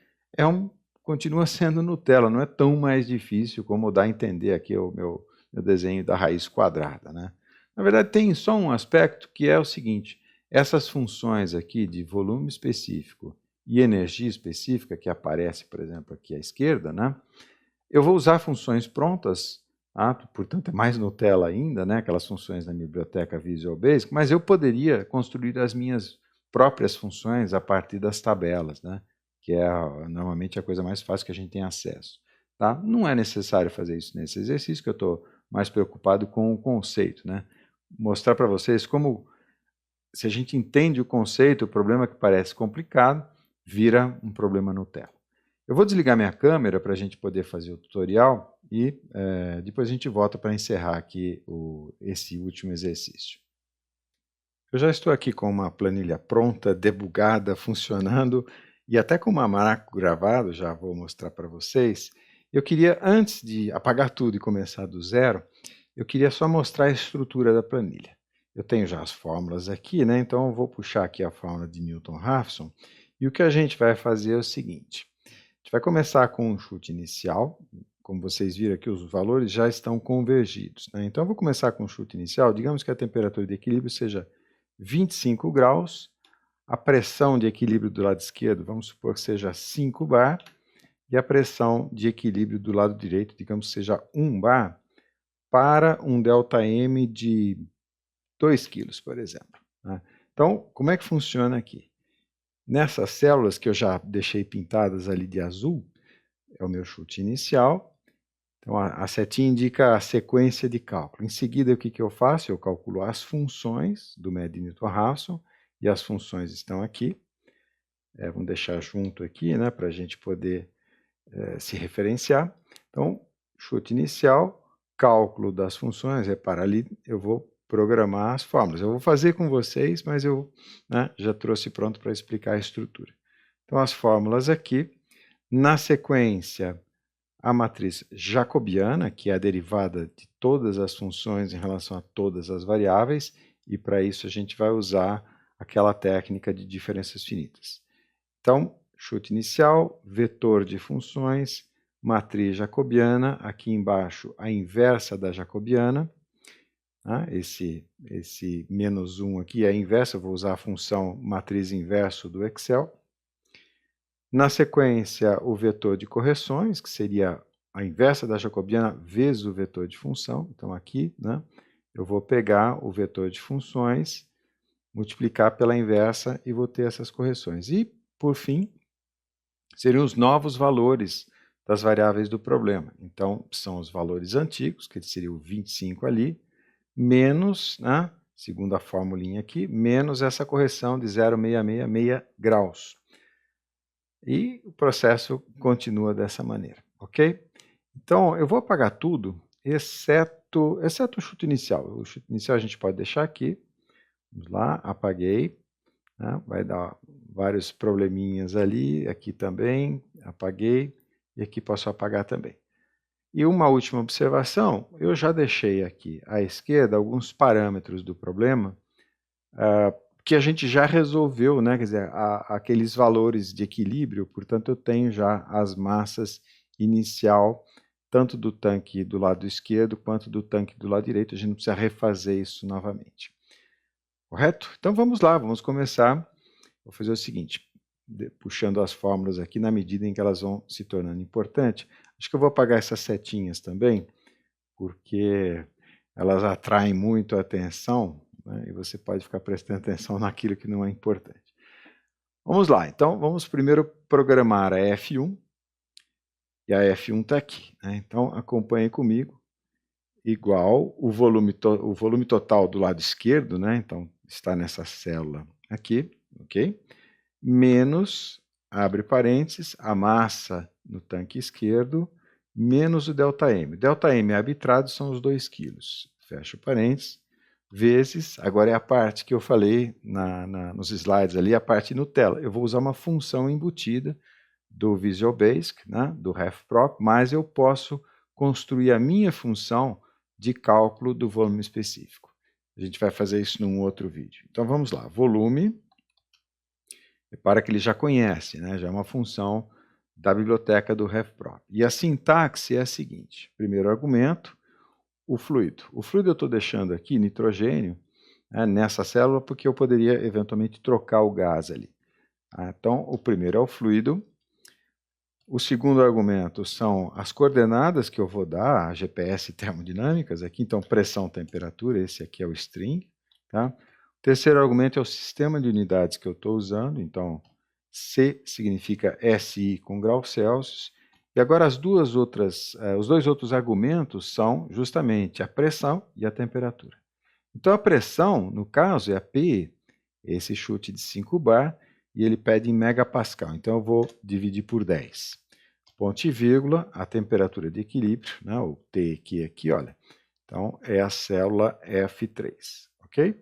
continua sendo Nutella, não é tão mais difícil como dá a entender aqui o meu desenho da raiz quadrada, né? Na verdade, tem só um aspecto que é o seguinte: essas funções aqui de volume específico e energia específica, que aparece, por exemplo, aqui à esquerda, né? Eu vou usar funções prontas, tá? Portanto, é mais Nutella ainda, né? Aquelas funções da biblioteca Visual Basic, mas eu poderia construir as minhas próprias funções a partir das tabelas, né? Que é normalmente a coisa mais fácil que a gente tem acesso. Tá? Não é necessário fazer isso nesse exercício, que eu estou mais preocupado com o conceito, né? Mostrar para vocês como, se a gente entende o conceito, o problema que parece complicado, vira um problema Nutella. Eu vou desligar minha câmera para a gente poder fazer o tutorial e depois a gente volta para encerrar aqui esse último exercício. Eu já estou aqui com uma planilha pronta, debugada, funcionando e até com uma macro gravado, já vou mostrar para vocês. Eu queria, antes de apagar tudo e começar do zero, eu queria só mostrar a estrutura da planilha. Eu tenho já as fórmulas aqui, né? Então eu vou puxar aqui a fórmula de Newton-Raphson e o que a gente vai fazer é o seguinte: a gente vai começar com um chute inicial. Como vocês viram aqui, os valores já estão convergidos, né? Então eu vou começar com um chute inicial. Digamos que a temperatura de equilíbrio seja 25 graus, a pressão de equilíbrio do lado esquerdo, vamos supor que seja 5 bar, e a pressão de equilíbrio do lado direito, digamos que seja 1 bar, para um ΔM de 2 quilos, por exemplo. Né? Então, como é que funciona aqui? Nessas células que eu já deixei pintadas ali de azul, é o meu chute inicial. Então, a setinha indica a sequência de cálculo. Em seguida, o que eu faço? Eu calculo as funções do método de Newton-Raphson, e as funções estão aqui. Vamos deixar junto aqui, né, para a gente poder se referenciar. Então, chute inicial, cálculo das funções, repara ali, eu vou programar as fórmulas. Eu vou fazer com vocês, mas eu já trouxe pronto para explicar a estrutura. Então, as fórmulas aqui. Na sequência, a matriz jacobiana, que é a derivada de todas as funções em relação a todas as variáveis, e para isso a gente vai usar aquela técnica de diferenças finitas. Então, chute inicial, vetor de funções, matriz jacobiana, aqui embaixo a inversa da jacobiana. Tá? Esse menos 1 aqui é a inversa, eu vou usar a função matriz inverso do Excel. Na sequência, o vetor de correções, que seria a inversa da jacobiana vezes o vetor de função. Então, aqui, né, eu vou pegar o vetor de funções, multiplicar pela inversa e vou ter essas correções. E, por fim, seriam os novos valores das variáveis do problema. Então, são os valores antigos, que seria o 25 ali, menos, né, segundo a formulinha aqui, menos essa correção de 0,666 graus. E o processo continua dessa maneira, ok? Então, eu vou apagar tudo, exceto o chute inicial. O chute inicial a gente pode deixar aqui. Vamos lá, apaguei. Né? Vai dar vários probleminhas ali, aqui também, apaguei. E aqui posso apagar também. E uma última observação, eu já deixei aqui à esquerda alguns parâmetros do problema, que a gente já resolveu, né? Quer dizer, aqueles valores de equilíbrio, portanto eu tenho já as massas inicial, tanto do tanque do lado esquerdo quanto do tanque do lado direito, a gente não precisa refazer isso novamente. Correto? Então vamos lá, vamos começar. Vou fazer o seguinte, puxando as fórmulas aqui na medida em que elas vão se tornando importantes. Acho que eu vou apagar essas setinhas também, porque elas atraem muito a atenção, né, e você pode ficar prestando atenção naquilo que não é importante. Vamos lá, então vamos primeiro programar a F1, e a F1 está aqui. Né? Então acompanhe comigo, igual o volume total do lado esquerdo, né? Então está nessa célula aqui, ok? Menos, abre parênteses, a massa no tanque esquerdo, menos o ΔM. ΔM arbitrado são os 2 quilos. Fecha o parênteses. Vezes, agora é a parte que eu falei nos slides ali, a parte Nutella. Eu vou usar uma função embutida do Visual Basic, né, do RefProp, mas eu posso construir a minha função de cálculo do volume específico. A gente vai fazer isso num outro vídeo. Então vamos lá, volume, repara que ele já conhece, né, já é uma função da biblioteca do RefProp. E a sintaxe é a seguinte, primeiro argumento, o fluido. O fluido eu estou deixando aqui, nitrogênio, né, nessa célula, porque eu poderia eventualmente trocar o gás ali. Então, o primeiro é o fluido. O segundo argumento são as coordenadas que eu vou dar, a GPS termodinâmicas, aqui, então pressão, temperatura, esse aqui é o string. Tá? O terceiro argumento é o sistema de unidades que eu estou usando, então C significa SI com graus Celsius. E agora os dois outros argumentos são justamente a pressão e a temperatura. Então a pressão, no caso, é a P, esse chute de 5 bar, e ele pede em megapascal. Então eu vou dividir por 10. Ponto e vírgula, a temperatura de equilíbrio, né, o T aqui, olha. Então é a célula F3, ok?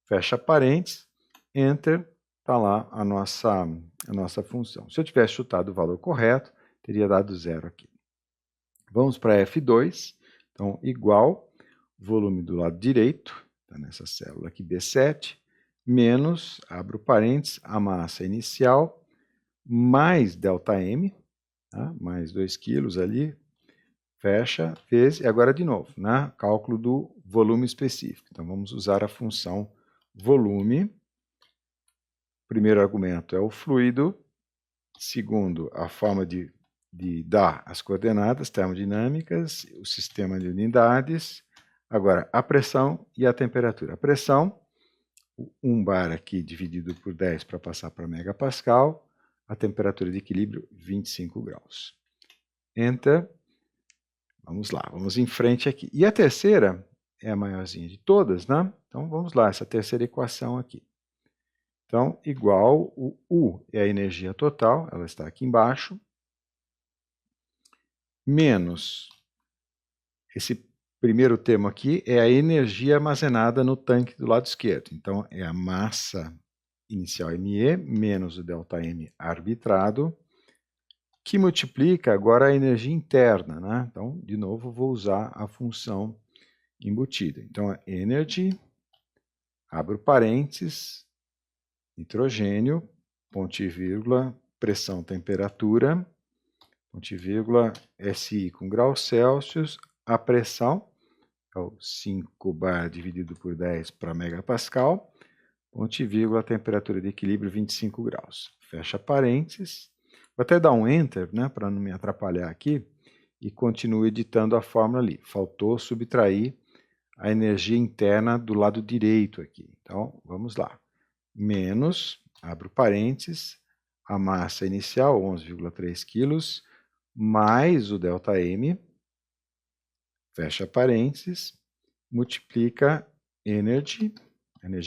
Fecha parênteses, Enter, está lá a nossa função. Se eu tivesse chutado o valor correto, teria dado 0 aqui. Vamos para F2, então igual, volume do lado direito, está nessa célula aqui B7, menos, abro parênteses, a massa inicial, mais ΔM, tá? Mais 2 quilos ali, fecha, vezes, e agora de novo, né? Cálculo do volume específico. Então vamos usar a função volume. Primeiro argumento é o fluido, segundo, a forma de dar as coordenadas termodinâmicas, o sistema de unidades, agora a pressão e a temperatura. A pressão, 1 bar aqui dividido por 10 para passar para megapascal, a temperatura de equilíbrio 25 graus. Enter, vamos lá, vamos em frente aqui. E a terceira é a maiorzinha de todas, né? Então vamos lá, essa terceira equação aqui. Então, igual, o U é a energia total, ela está aqui embaixo, menos, esse primeiro termo aqui é a energia armazenada no tanque do lado esquerdo. Então, é a massa inicial ME, menos o ΔM arbitrado, que multiplica agora a energia interna, né? Então, de novo, vou usar a função embutida. Então, é energy, abro parênteses, nitrogênio, ponto e vírgula, pressão, temperatura, ponto e vírgula, SI com graus Celsius, a pressão, é o 5 bar dividido por 10 para megapascal, ponto e vírgula, temperatura de equilíbrio 25 graus. Fecha parênteses. Vou até dar um Enter, né, para não me atrapalhar aqui, e continuo editando a fórmula ali. Faltou subtrair a energia interna do lado direito aqui. Então, vamos lá. Menos, abro parênteses, a massa inicial, 11,3 kg, mais o ΔM, fecha parênteses, multiplica energia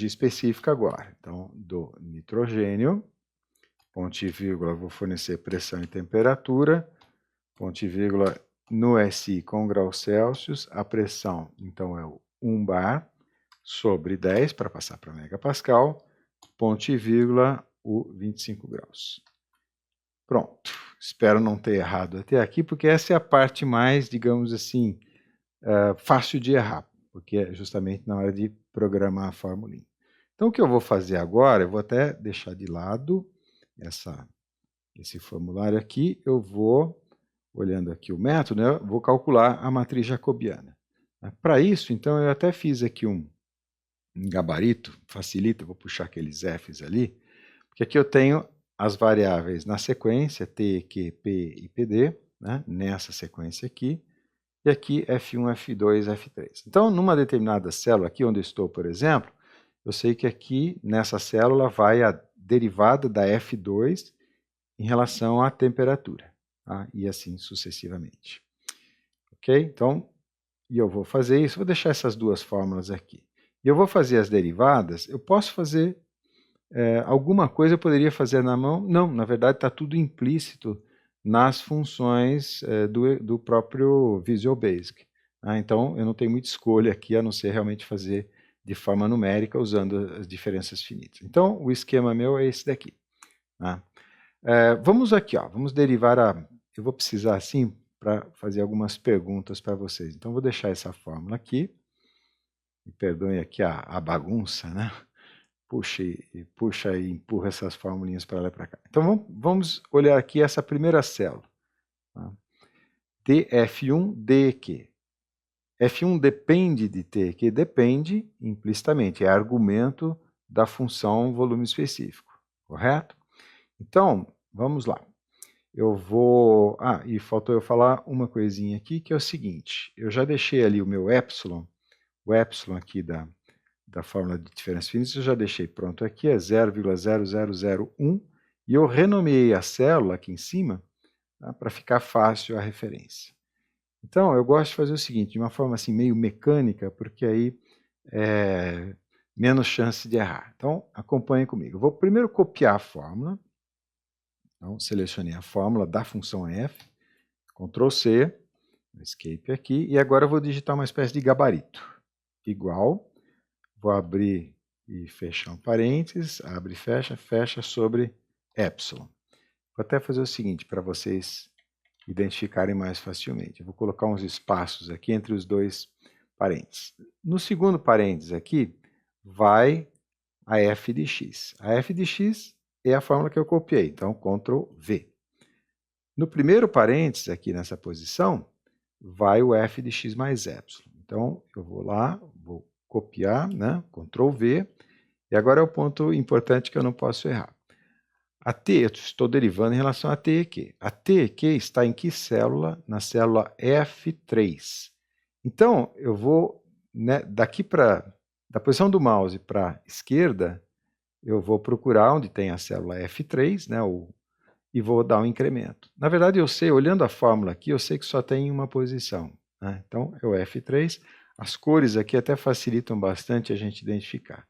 específica agora. Então, do nitrogênio, ponto e vírgula, vou fornecer pressão e temperatura, ponto e vírgula, no SI com graus Celsius, a pressão, então, é o 1 bar sobre 10, para passar para megapascal, ponto e vírgula, o 25 graus. Pronto. Espero não ter errado até aqui, porque essa é a parte mais, digamos assim, fácil de errar, porque é justamente na hora de programar a formulinha. Então, o que eu vou fazer agora, eu vou até deixar de lado esse formulário aqui, eu vou, olhando aqui o método, né, vou calcular a matriz jacobiana. Para isso, então, eu até fiz aqui um gabarito, facilita, vou puxar aqueles Fs ali, porque aqui eu tenho as variáveis na sequência, T, Q, P e PD, né, nessa sequência aqui, e aqui F1, F2, F3. Então, numa determinada célula, aqui onde eu estou, por exemplo, eu sei que aqui, nessa célula, vai a derivada da F2 em relação à temperatura, tá? E assim sucessivamente. Ok? Então, e eu vou fazer isso, vou deixar essas duas fórmulas aqui. E eu vou fazer as derivadas, eu posso fazer alguma coisa eu poderia fazer na mão? Não, na verdade está tudo implícito nas funções do próprio Visual Basic. Então, eu não tenho muita escolha aqui, a não ser realmente fazer de forma numérica, usando as diferenças finitas. Então, o esquema meu é esse daqui. Tá? Vamos aqui, ó, vamos derivar eu vou precisar, assim, para fazer algumas perguntas para vocês. Então, vou deixar essa fórmula aqui. Me perdoem aqui a bagunça, né? Puxa e empurra essas formulinhas para lá e para cá. Então, vamos olhar aqui essa primeira célula. Tá? df1 dq. F1 depende de t, que depende implicitamente, é argumento da função volume específico, correto? Então, vamos lá. Eu vou... e faltou eu falar uma coisinha aqui, que é o seguinte, eu já deixei ali o meu epsilon, o epsilon aqui da fórmula de diferença finita, eu já deixei pronto aqui, é 0,0001, e eu renomeei a célula aqui em cima, tá, para ficar fácil a referência. Então, eu gosto de fazer o seguinte, de uma forma assim meio mecânica, porque aí é menos chance de errar. Então, acompanhe comigo. Eu vou primeiro copiar a fórmula. Então, selecionei a fórmula da função f, Ctrl C, escape aqui, e agora eu vou digitar uma espécie de gabarito. Igual, vou abrir e fechar um parênteses, abre e fecha sobre epsilon. Vou até fazer o seguinte, para vocês identificarem mais facilmente. Eu vou colocar uns espaços aqui entre os dois parênteses. No segundo parênteses aqui, vai a f de x. A f de x é a fórmula que eu copiei, então Ctrl V. No primeiro parênteses, aqui nessa posição, vai o f de x mais epsilon. Então, eu vou lá, vou copiar, né? Ctrl V, e agora é o ponto importante que eu não posso errar. A t, eu estou derivando em relação a t e q. A t e q está em que célula? Na célula F3. Então, eu vou, né, daqui para, da posição do mouse para a esquerda, eu vou procurar onde tem a célula F3, né, e vou dar um incremento. Na verdade, eu sei, olhando a fórmula aqui, eu sei que só tem uma posição. Né? Então, é o F3. As cores aqui até facilitam bastante a gente identificar.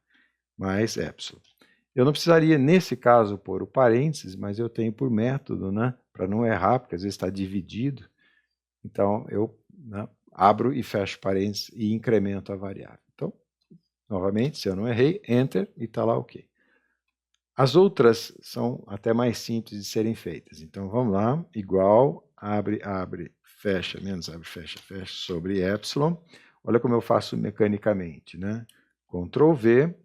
Mais epsilon. Eu não precisaria, nesse caso, pôr o parênteses, mas eu tenho por método, né, para não errar, porque às vezes está dividido. Então, eu, né, abro e fecho parênteses e incremento a variável. Então, novamente, se eu não errei, Enter e está lá OK. As outras são até mais simples de serem feitas. Então, vamos lá, igual, abre, fecha, menos abre, fecha sobre epsilon. Olha como eu faço mecanicamente, né? Ctrl V,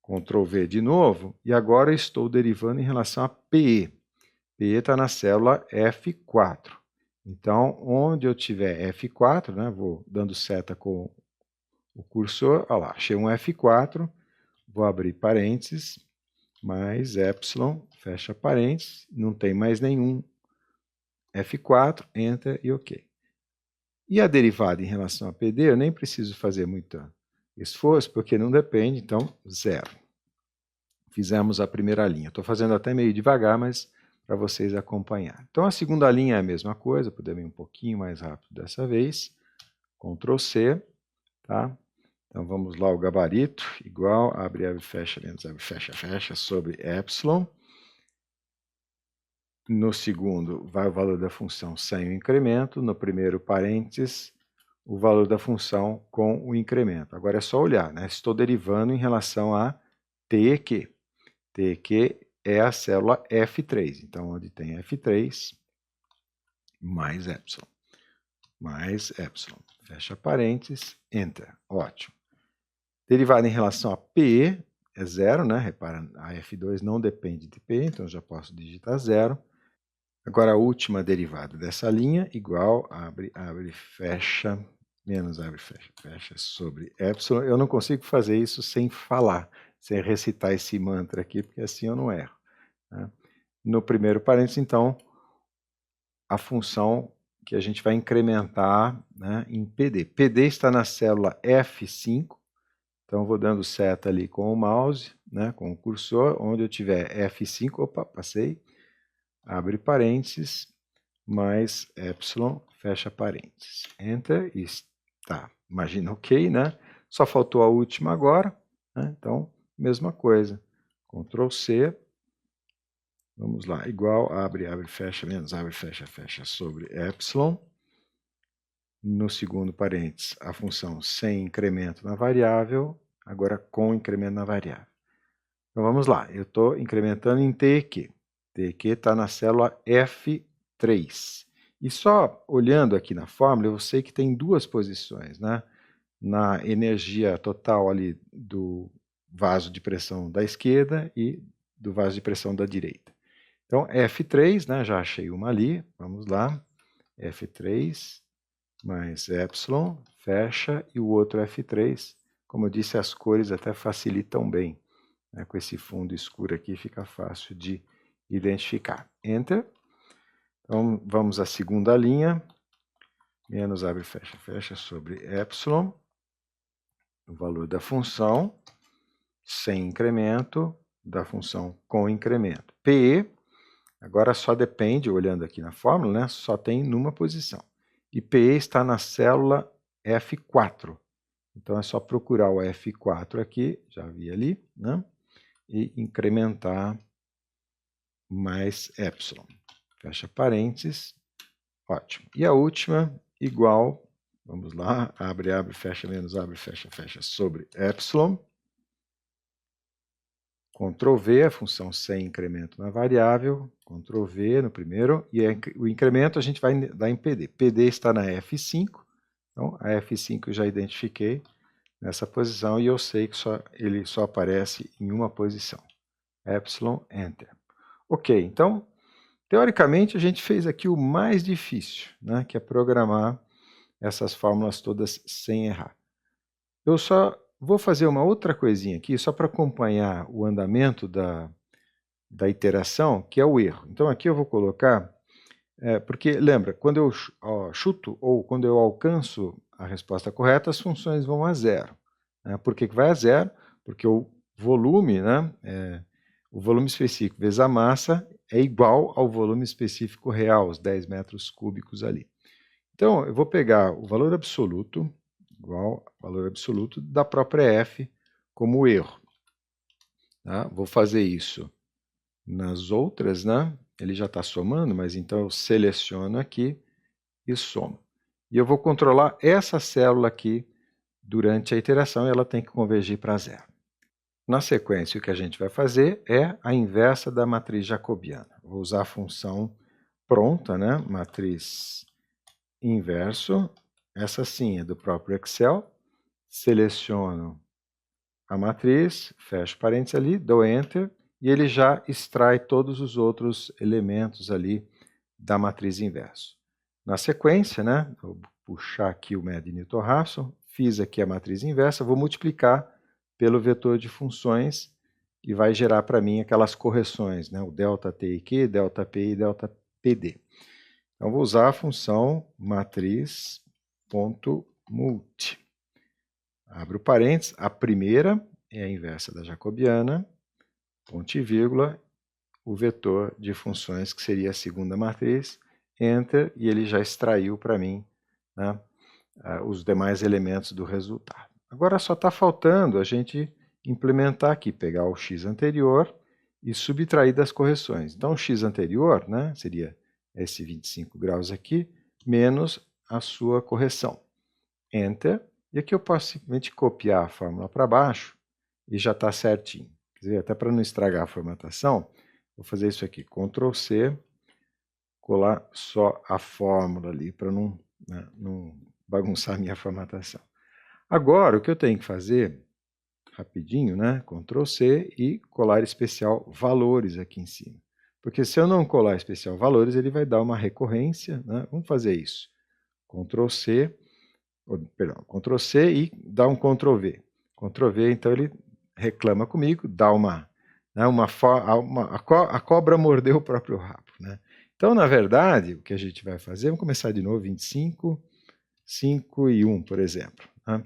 Ctrl V de novo, e agora estou derivando em relação a PE. PE está na célula F4. Então, onde eu tiver F4, né, vou dando seta com o cursor, olha lá, achei um F4, vou abrir parênteses, mais epsilon, fecha parênteses, não tem mais nenhum F4, Enter e OK. E a derivada em relação a PD, eu nem preciso fazer muito esforço, porque não depende, então, zero. Fizemos a primeira linha. Estou fazendo até meio devagar, mas para vocês acompanhar. Então, a segunda linha é a mesma coisa, podemos ir um pouquinho mais rápido dessa vez. Ctrl C, tá? Então, vamos lá, o gabarito, igual, abre, fecha, menos abre, fecha, sobre epsilon. No segundo, vai o valor da função sem o incremento. No primeiro parênteses, o valor da função com o incremento. Agora é só olhar, né? Estou derivando em relação a t e q. T e q é a célula F3. Então, onde tem F3, mais epsilon. Mais epsilon. Fecha parênteses, Enter. Ótimo. Derivada em relação a PE é zero, né? Repara, a F2 não depende de PE, então já posso digitar zero. Agora a última derivada dessa linha, igual, abre, fecha, menos abre, fecha sobre epsilon. Eu não consigo fazer isso sem falar, sem recitar esse mantra aqui, porque assim eu não erro. Né? No primeiro parênteses, então, a função que a gente vai incrementar, né, em PD. PD está na célula F5, então eu vou dando seta ali com o mouse, né, com o cursor, onde eu tiver F5, opa, passei, abre parênteses, mais epsilon, fecha parênteses. Enter, e está, imagina OK, né? Só faltou a última agora, né? Então, mesma coisa. Ctrl C, Vamos lá, igual, abre, abre, fecha, menos abre, fecha, fecha, sobre epsilon. No segundo parênteses, a função sem incremento na variável, agora com incremento na variável. Então vamos lá, eu estou incrementando em TQ. TQ está na célula F3. E só olhando aqui na fórmula, eu sei que tem duas posições, né? Na energia total ali do vaso de pressão da esquerda e do vaso de pressão da direita. Então, F3, né, já achei uma ali, vamos lá, F3 mais epsilon, fecha, e o outro F3, como eu disse, as cores até facilitam bem, né, com esse fundo escuro aqui fica fácil de identificar. Enter. Então, vamos à segunda linha, menos abre, fecha, fecha, sobre epsilon, o valor da função, sem incremento, da função com incremento. PE, agora só depende, olhando aqui na fórmula, né, só tem numa posição. E PE está na célula F4. Então é só procurar o F4 aqui, já vi ali, né, e incrementar mais epsilon. Fecha parênteses, ótimo. E a última, igual, vamos lá, abre, abre, fecha, menos abre, fecha, fecha, sobre epsilon. Ctrl V, a função sem incremento na variável, Ctrl V no primeiro, e o incremento a gente vai dar em PD. PD está na F5, então a F5 eu já identifiquei nessa posição e eu sei que ele só aparece em uma posição. Epsilon, Enter. Ok, então, teoricamente a gente fez aqui o mais difícil, né, que é programar essas fórmulas todas sem errar. Eu só vou fazer uma outra coisinha aqui, só para acompanhar o andamento da iteração, que é o erro. Então aqui eu vou colocar, porque lembra, quando eu chuto ou quando eu alcanço a resposta correta, as funções vão a zero. Né? Por que vai a zero? Porque o volume, né, o volume específico vezes a massa é igual ao volume específico real, os 10 metros cúbicos ali. Então eu vou pegar o valor absoluto, igual ao valor absoluto da própria f como erro. Tá? Vou fazer isso nas outras, né? Ele já está somando, mas então eu seleciono aqui e somo. E eu vou controlar essa célula aqui durante a iteração e ela tem que convergir para zero. Na sequência, o que a gente vai fazer é a inversa da matriz jacobiana. Vou usar a função pronta, né? Matriz inverso. Essa sim é do próprio Excel. Seleciono a matriz, fecho parênteses ali, dou Enter, e ele já extrai todos os outros elementos ali da matriz inverso. Na sequência, né, vou puxar aqui o MED Newton-Raphson, fiz aqui a matriz inversa, vou multiplicar pelo vetor de funções e vai gerar para mim aquelas correções, né, o delta TIQ, delta P e delta PD. Então, vou usar a função matriz.multi. Abro parênteses, a primeira é a inversa da jacobiana, ponto e vírgula, o vetor de funções que seria a segunda matriz, Enter, e ele já extraiu para mim, né, os demais elementos do resultado. Agora só está faltando a gente implementar aqui, pegar o x anterior e subtrair das correções. Então o x anterior, né, seria esse 25 graus aqui, menos a sua correção. Enter. E aqui eu posso simplesmente copiar a fórmula para baixo e já está certinho. Quer dizer, até para não estragar a formatação, vou fazer isso aqui, Ctrl C, colar só a fórmula ali para não bagunçar a minha formatação. Agora, o que eu tenho que fazer, rapidinho, né? Ctrl C e colar especial valores aqui em cima. Porque se eu não colar especial valores, ele vai dar uma recorrência, né? Vamos fazer isso. Ctrl C, perdão, Ctrl C e dá um Ctrl V. Ctrl V, então ele reclama comigo, dá a cobra mordeu o próprio rabo, né? Então, na verdade, o que a gente vai fazer, vamos começar de novo, 25, 5 e 1, por exemplo. Né?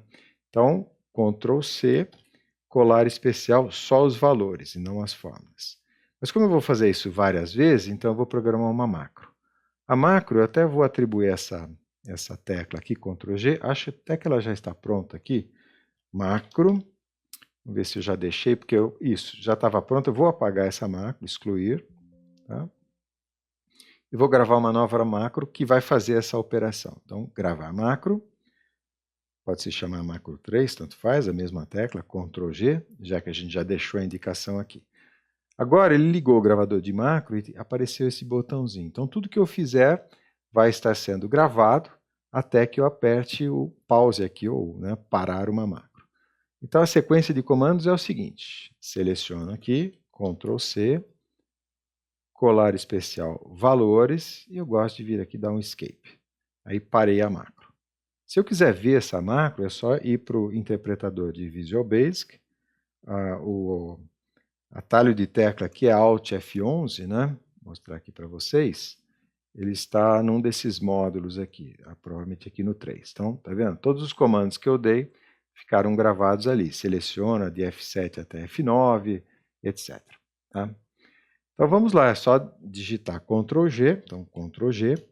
Então, Ctrl C, colar especial só os valores e não as fórmulas. Mas como eu vou fazer isso várias vezes, então eu vou programar uma macro. A macro, eu até vou atribuir essa tecla aqui, Ctrl G, acho até que ela já está pronta aqui. Macro, vamos ver se eu já deixei, porque isso, já estava pronto, eu vou apagar essa macro, excluir. tá? E vou gravar uma nova macro que vai fazer essa operação. Então, gravar macro, pode se chamar macro 3, tanto faz, a mesma tecla, Ctrl G, já que a gente já deixou a indicação aqui. Agora ele ligou o gravador de macro e apareceu esse botãozinho. Então tudo que eu fizer vai estar sendo gravado até que eu aperte o pause aqui, ou né, parar uma macro. Então a sequência de comandos é o seguinte: seleciono aqui, Ctrl C, colar especial valores, e eu gosto de vir aqui dar um escape. Aí parei a macro. Se eu quiser ver essa macro, é só ir para o interpretador de Visual Basic, o atalho de tecla aqui é Alt F11, né? Vou mostrar aqui para vocês. Ele está num desses módulos aqui, provavelmente aqui no 3. Então, tá vendo? Todos os comandos que eu dei ficaram gravados ali. Seleciona de F7 até F9, etc. Tá? Então vamos lá, é só digitar Ctrl G, então Ctrl G,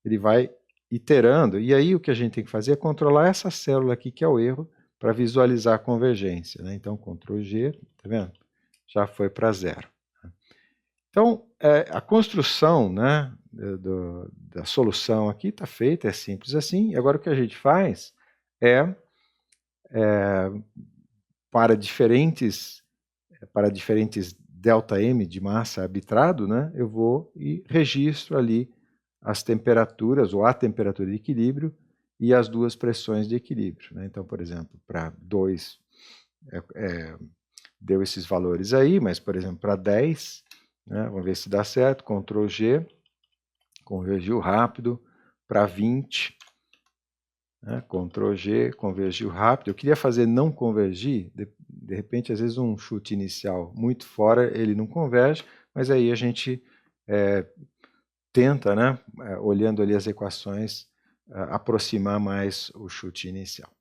ele vai iterando, e aí o que a gente tem que fazer é controlar essa célula aqui que é o erro, para visualizar a convergência, né? Então Ctrl G, tá vendo? Já foi para 0. Então, a construção, né, da solução aqui está feita, é simples assim, e agora o que a gente faz para diferentes ΔM de massa arbitrado, né, eu vou e registro ali as temperaturas, ou a temperatura de equilíbrio, e as duas pressões de equilíbrio. Né? Então, por exemplo, para 2, deu esses valores aí, mas, por exemplo, para 10, né, vamos ver se dá certo, Ctrl G, convergiu rápido, para 20, né, Ctrl G, convergiu rápido. Eu queria fazer não convergir, de repente, às vezes um chute inicial muito fora, ele não converge, mas aí a gente tenta, né, olhando ali as equações, aproximar mais o chute inicial.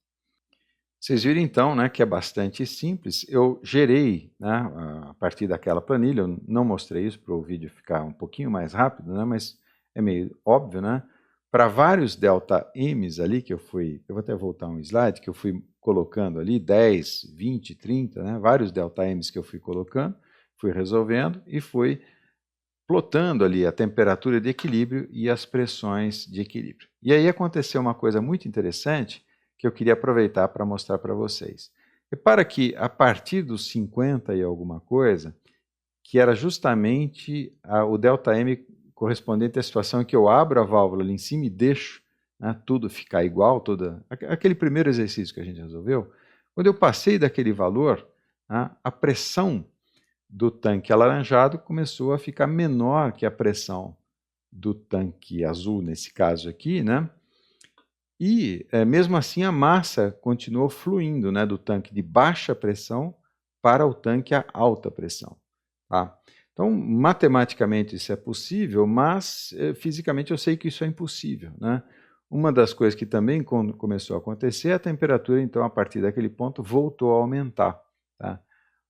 Vocês viram então, né, que é bastante simples. Eu gerei, né, a partir daquela planilha, eu não mostrei isso para o vídeo ficar um pouquinho mais rápido, né, mas é meio óbvio, né? Para vários ΔMs ali que eu vou até voltar um slide, que eu fui colocando ali, 10, 20, 30, né, vários ΔMs que eu fui colocando, fui resolvendo e fui plotando ali a temperatura de equilíbrio e as pressões de equilíbrio. E aí aconteceu uma coisa muito interessante, que eu queria aproveitar para mostrar para vocês. Repara que a partir dos 50 e alguma coisa, que era justamente o ΔM correspondente à situação em que eu abro a válvula ali em cima e deixo, né, tudo ficar igual, aquele primeiro exercício que a gente resolveu, quando eu passei daquele valor, né, a pressão do tanque alaranjado começou a ficar menor que a pressão do tanque azul, nesse caso aqui, né? E, mesmo assim, a massa continuou fluindo, né, do tanque de baixa pressão para o tanque a alta pressão. Tá? Então, matematicamente isso é possível, mas fisicamente eu sei que isso é impossível. Né? Uma das coisas que também começou a acontecer, a temperatura, então, a partir daquele ponto, voltou a aumentar. Tá?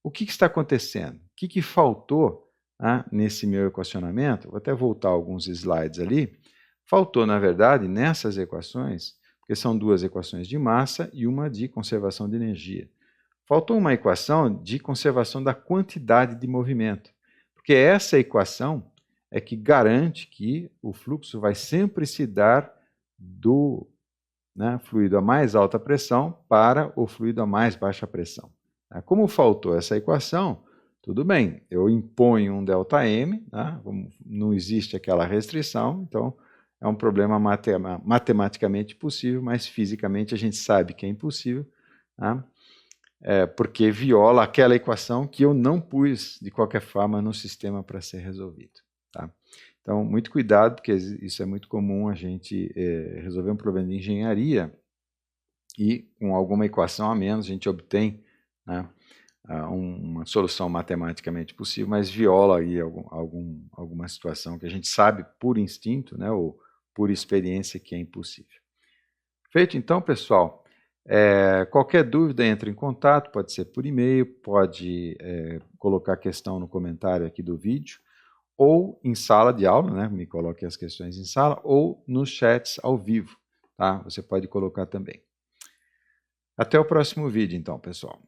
O que está acontecendo? O que faltou, né, nesse meu equacionamento? Vou até voltar alguns slides ali. Faltou, na verdade, nessas equações, porque são duas equações de massa e uma de conservação de energia. Faltou uma equação de conservação da quantidade de movimento, porque essa equação é que garante que o fluxo vai sempre se dar do, né, fluido a mais alta pressão para o fluido a mais baixa pressão. Como faltou essa equação, tudo bem, eu imponho um ΔM, né, não existe aquela restrição, então é um problema matematicamente possível, mas fisicamente a gente sabe que é impossível, né, porque viola aquela equação que eu não pus, de qualquer forma, no sistema para ser resolvido. Tá? Então, muito cuidado, porque isso é muito comum, a gente resolver um problema de engenharia e com alguma equação a menos a gente obtém, né, uma solução matematicamente possível, mas viola aí alguma situação que a gente sabe por instinto, né, ou por experiência que é impossível. Feito então, pessoal, qualquer dúvida entre em contato, pode ser por e-mail, pode colocar questão no comentário aqui do vídeo, ou em sala de aula, né, me coloque as questões em sala, ou nos chats ao vivo, tá? Você pode colocar também. Até o próximo vídeo então, pessoal.